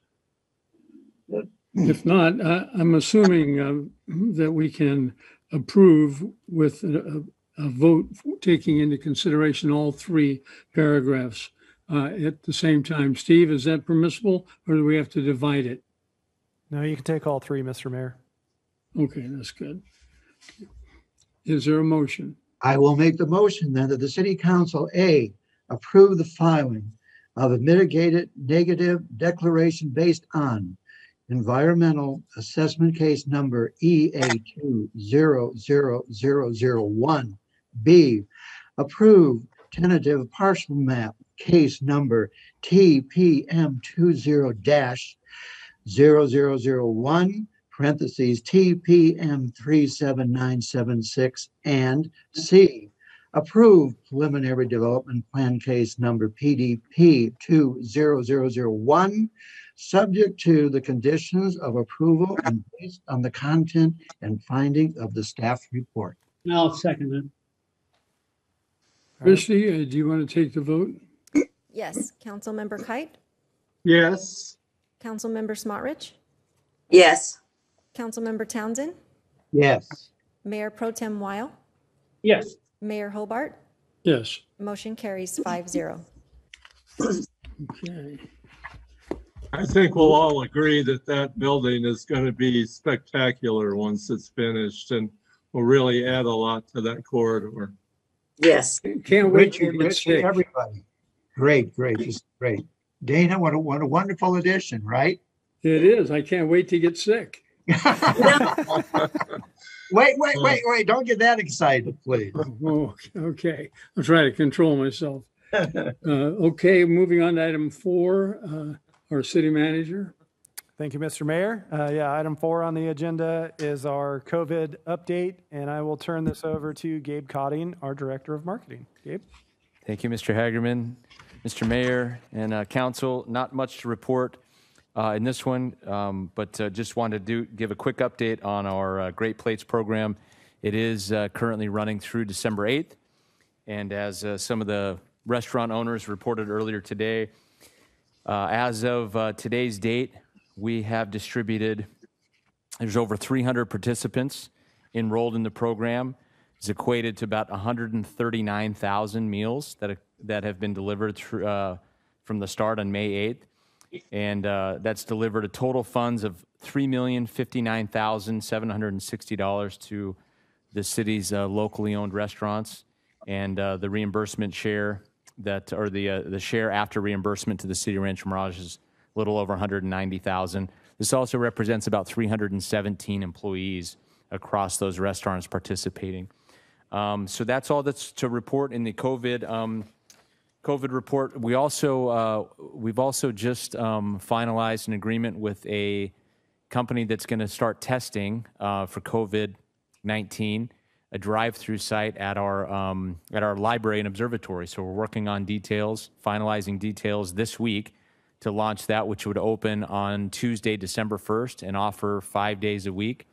If not, I'm assuming that we can approve with a vote taking into consideration all three paragraphs at the same time. Steve, is that permissible, or do we have to divide it? No, you can take all three, Mr. Mayor. Okay, that's good. Is there a motion? I will make the motion then that the City Council, A, approve the filing of a mitigated negative declaration based on environmental assessment case number EA200001. B, approve tentative partial map case number TPM20-00001, parentheses TPM37976, and C, approve preliminary development plan case number PDP20001, subject to the conditions of approval and based on the content and finding of the staff report. I'll second it. Christie, do you want to take the vote? Yes. Councilmember Kite, Yes. Councilmember Smotrich, Yes. Councilmember Townsend, Yes. Mayor Pro Tem Weil, Yes. Mayor Hobart. Yes. Motion carries 5-0. Okay. I think we'll all agree that that building is going to be spectacular once it's finished and will really add a lot to that corridor. Yes. Can't wait to Richard, get sick. everybody. Great, just great. Dana, what a wonderful addition, right? It is. I can't wait to get sick. Wait, don't get that excited, please. Oh, okay. I'll try to control myself. Okay, moving on to item 4, our city manager. Thank you, Mr. Mayor. Item 4 on the agenda is our COVID update, and I will turn this over to Gabe Cotting, our Director of Marketing. Gabe? Thank you, Mr. Hagerman. Mr. Mayor and Council, not much to report in this one, but just wanted to give a quick update on our Great Plates program. It is currently running through December 8th, and as some of the restaurant owners reported earlier today, as of today's date, we have distributed, there's over 300 participants enrolled in the program. It's equated to about 139,000 meals that have been delivered through, from the start on May 8th. And that's delivered a total funds of $3,059,760 to the city's locally owned restaurants, and the reimbursement share the share after reimbursement to the city of Rancho Mirage is a little over $190,000. This also represents about 317 employees across those restaurants participating. So that's all that's to report in the COVID report. We've also just finalized an agreement with a company that's going to start testing for COVID-19, a drive-through site at our library and observatory. So we're working on finalizing details this week to launch that, which would open on Tuesday, December 1st, and offer 5 days a week,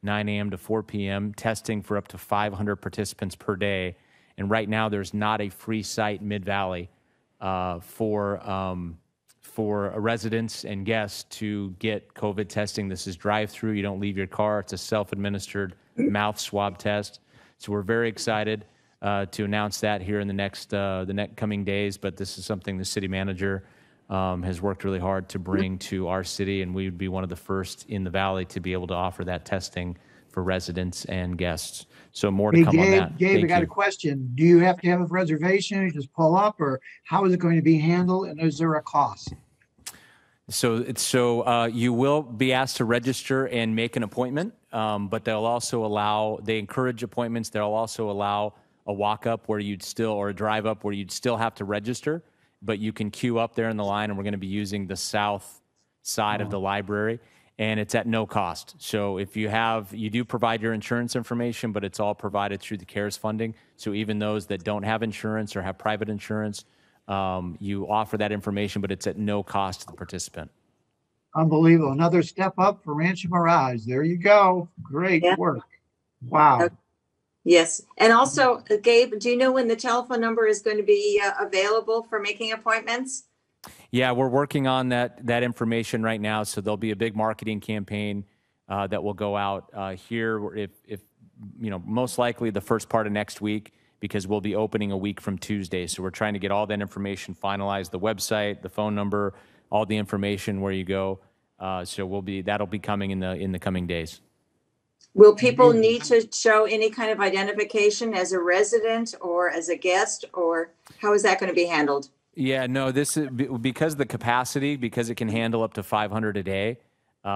9 a.m. to 4 p.m., testing for up to 500 participants per day. And right now, there's not a free site Mid-Valley for residents and guests to get COVID testing. This is drive-through. You don't leave your car. It's a self-administered mouth swab test. So we're very excited to announce that here in the next coming days. But this is something the city manager has worked really hard to bring to our city, and we would be one of the first in the valley to be able to offer that testing for residents and guests. So more to come on that. Gabe, I got a question. Do you have to have a reservation? You just pull up, or how is it going to be handled? And is there a cost? So you will be asked to register and make an appointment, but they encourage appointments. They'll also allow a walk-up or a drive-up where you'd still have to register, but you can queue up there in the line, and we're going to be using the south side of the library, and it's at no cost. So if you do provide your insurance information, but it's all provided through the CARES funding. So even those that don't have insurance or have private insurance, you offer that information, but it's at no cost to the participant. Unbelievable. Another step up for Rancho Mirage. There you go. Great work. Wow. Yes. And also, Gabe, do you know when the telephone number is going to be available for making appointments? Yeah, we're working on that information right now. So there'll be a big marketing campaign that will go out here, if most likely the first part of next week, because we'll be opening a week from Tuesday. So we're trying to get all that information finalized, the website, the phone number, all the information where you go. So that'll be coming in the coming days. Will people need to show any kind of identification as a resident or as a guest, or how is that going to be handled? Yeah, no, this is because of the capacity, because it can handle up to 500 a day.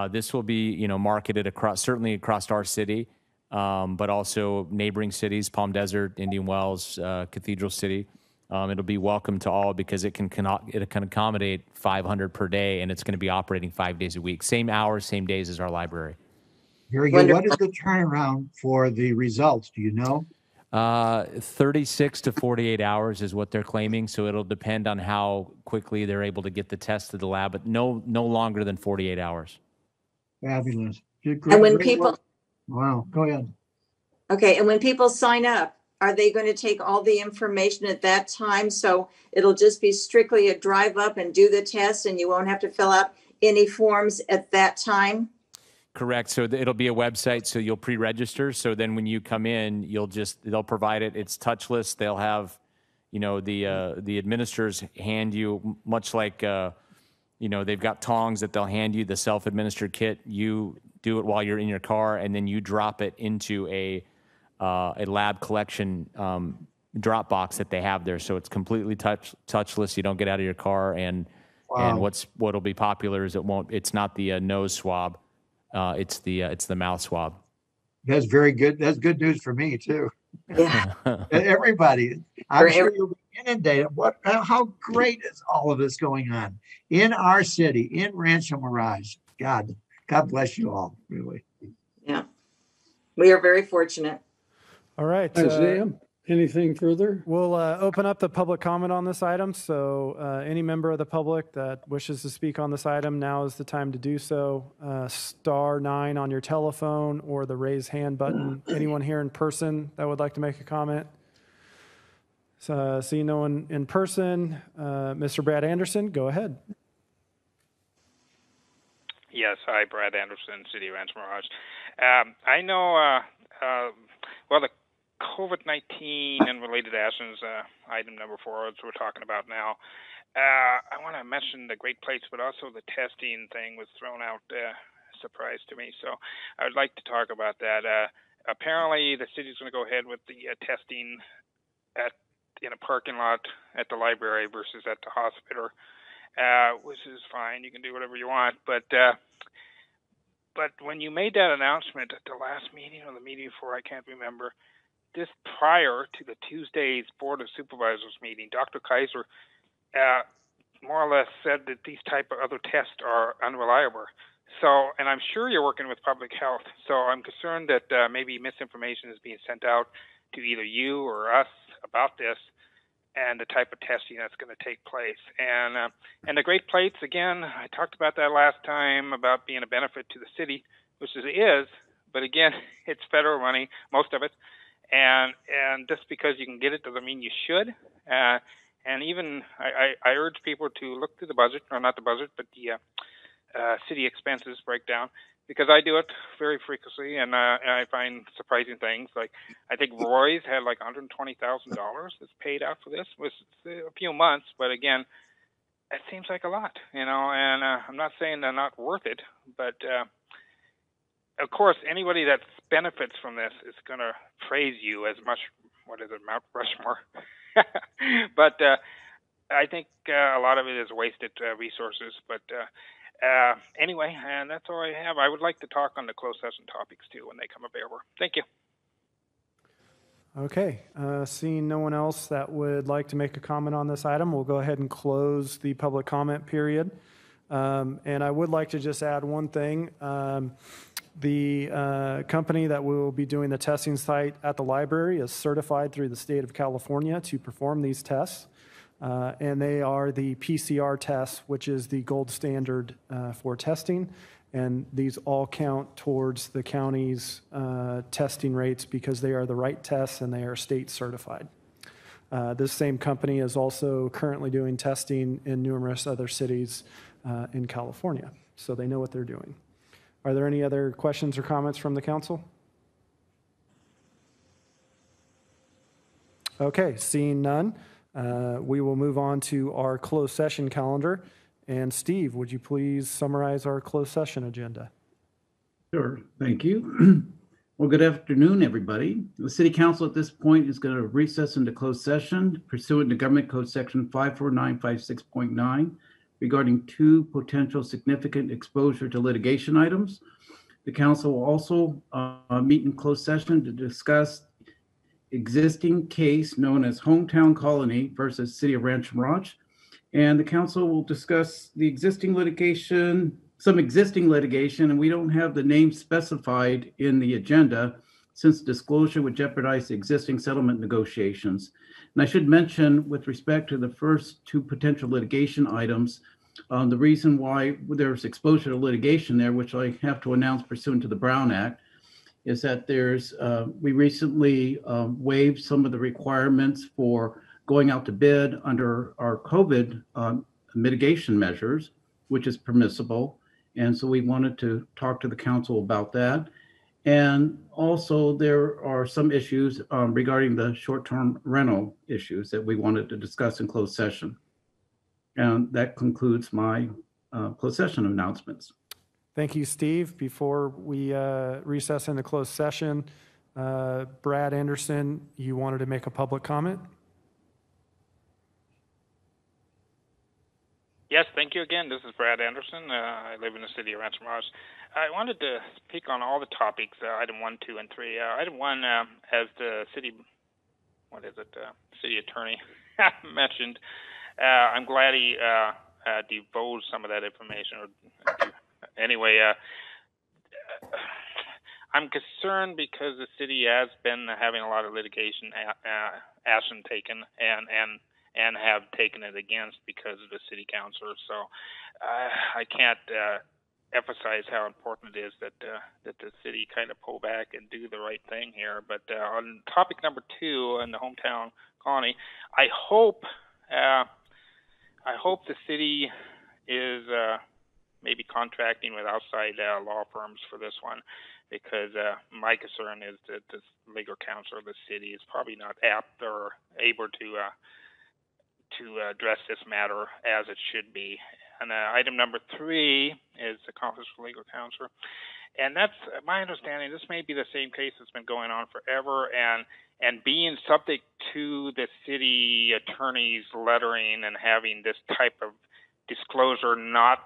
This will be, marketed certainly across our city, but also neighboring cities, Palm Desert, Indian Wells, Cathedral City. It'll be welcome to all because it can accommodate 500 per day, and it's going to be operating 5 days a week. Same hours, same days as our library. Very good. What is the turnaround for the results? Do you know? 36 to 48 hours is what they're claiming. So it'll depend on how quickly they're able to get the test to the lab, but no longer than 48 hours. Fabulous. And when people, wow, go ahead. Okay. And when people sign up, are they going to take all the information at that time? So it'll just be strictly a drive up and do the test, and you won't have to fill out any forms at that time? Correct. So it'll be a website, so you'll pre-register. So then when you come in, they'll provide it. It's touchless. They'll have, the administrators hand you, much like, they've got tongs that they'll hand you, the self-administered kit. You do it while you're in your car, and then you drop it into a lab collection drop box that they have there. So it's completely touchless. You don't get out of your car, and what'll be popular is it's not the nose swab. It's the mouth swab. That's very good. That's good news for me too. Yeah. Everybody, I'm sure you'll be inundated. How great is all of this going on in our city, in Rancho Mirage? God bless you all, really. Yeah. We are very fortunate. All right. Isaiah, anything further? We'll open up the public comment on this item. So any member of the public that wishes to speak on this item, now is the time to do so. *9 on your telephone or the raise hand button. Anyone here in person that would like to make a comment? So seeing no one in person, Mr. Brad Anderson, go ahead. Yes, hi, Brad Anderson, City of Rancho Mirage. I know, the COVID-19 and related actions, item number 4, as we're talking about now. I want to mention the Great Plates, but also the testing thing was thrown out, surprise to me. So I would like to talk about that. Apparently, the city's going to go ahead with the testing in a parking lot at the library versus at the hospital, which is fine. You can do whatever you want, but when you made that announcement at the last meeting or the meeting before, I can't remember. This prior to the Tuesday's Board of Supervisors meeting, Dr. Kaiser more or less said that these type of other tests are unreliable. So, and I'm sure you're working with public health, so I'm concerned that maybe misinformation is being sent out to either you or us about this and the type of testing that's going to take place. And the Great Plates, again, I talked about that last time about being a benefit to the city, which it is, but again, it's federal money, most of it. And just because you can get it doesn't mean you should. And even I urge people to look through the budget, or not the budget, but the city expenses breakdown, because I do it very frequently, and I find surprising things. Like I think Roy's had like $120,000 that's paid out for this. It was a few months, but again, it seems like a lot, and I'm not saying they're not worth it, but of course, anybody that benefits from this is going to praise you as much. What is it, Mount Rushmore? But I think a lot of it is wasted resources. But anyway, and that's all I have. I would like to talk on the closed session topics too when they come available. Thank you. Okay. Seeing no one else that would like to make a comment on this item, we'll go ahead and close the public comment period. And I would like to just add one thing. The company that will be doing the testing site at the library is certified through the state of California to perform these tests. And they are the PCR tests, which is the gold standard for testing. And these all count towards the county's testing rates because they are the right tests and they are state certified. This same company is also currently doing testing in numerous other cities in California. So they know what they're doing. Are there any other questions or comments from the council? Okay, seeing none, we will move on to our closed session calendar. And Steve, would you please summarize our closed session agenda? Sure, thank you. Well, good afternoon, everybody. The City Council at this point is going to recess into closed session pursuant to Government Code Section 54956.9 regarding 2 potential significant exposure to litigation items. The council will also meet in closed session to discuss existing case known as Hometown Colony versus City of Rancho Mirage. And the council will discuss the existing litigation, some existing litigation, and we don't have the name specified in the agenda since disclosure would jeopardize the existing settlement negotiations. And I should mention, with respect to the first 2 potential litigation items, the reason why there's exposure to litigation there, which I have to announce pursuant to the Brown Act, is that we recently waived some of the requirements for going out to bid under our COVID mitigation measures. which is permissible. And so we wanted to talk to the council about that. And also there are some issues regarding the short-term rental issues that we wanted to discuss in closed session. And that concludes my closed session announcements. Thank you, Steve. Before we recess into closed session, Brad Anderson, you wanted to make a public comment? Yes, thank you again. This is Brad Anderson. I live in the city of Rancho Mirage. I wanted to speak on all the topics, item 1, 2, and 3. Item 1, as the city attorney mentioned, I'm glad he divulged some of that information. Anyway, I'm concerned because the city has been having a lot of litigation action taken and have taken it against because of the city councilor. So I can't emphasize how important it is that the city kind of pull back and do the right thing here. But on topic number 2, in the hometown colony, I hope the city is maybe contracting with outside law firms for this one, because my concern is that the legal counsel of the city is probably not apt or able to address this matter as it should be. And item number 3 is the conference with legal counsel. And that's my understanding. This may be the same case that's been going on forever, and being subject to the city attorney's lettering and having this type of disclosure not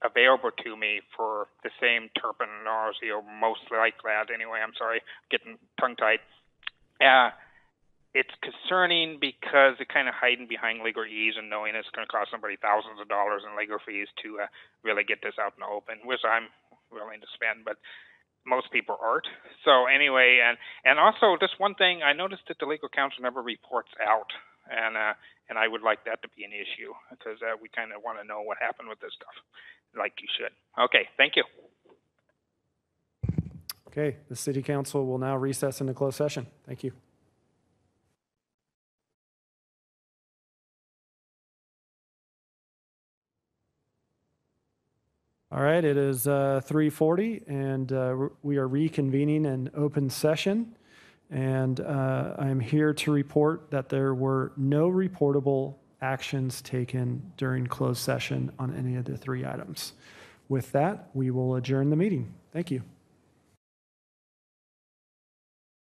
available to me for the same terminology, or most like that anyway. I'm sorry, getting tongue-tied. It's concerning because they're kind of hiding behind legal ease and knowing it's going to cost somebody thousands of dollars in legal fees to really get this out in the open, which I'm willing to spend, but most people aren't. So anyway, and also just one thing, I noticed that the legal counsel never reports out, and I would like that to be an issue, because we kind of want to know what happened with this stuff, like you should. Okay, thank you. Okay, the city council will now recess into closed session. Thank you. All right, it is 3:40, and we are reconvening an open session. And I'm here to report that there were no reportable actions taken during closed session on any of the 3 items. With that, we will adjourn the meeting. Thank you.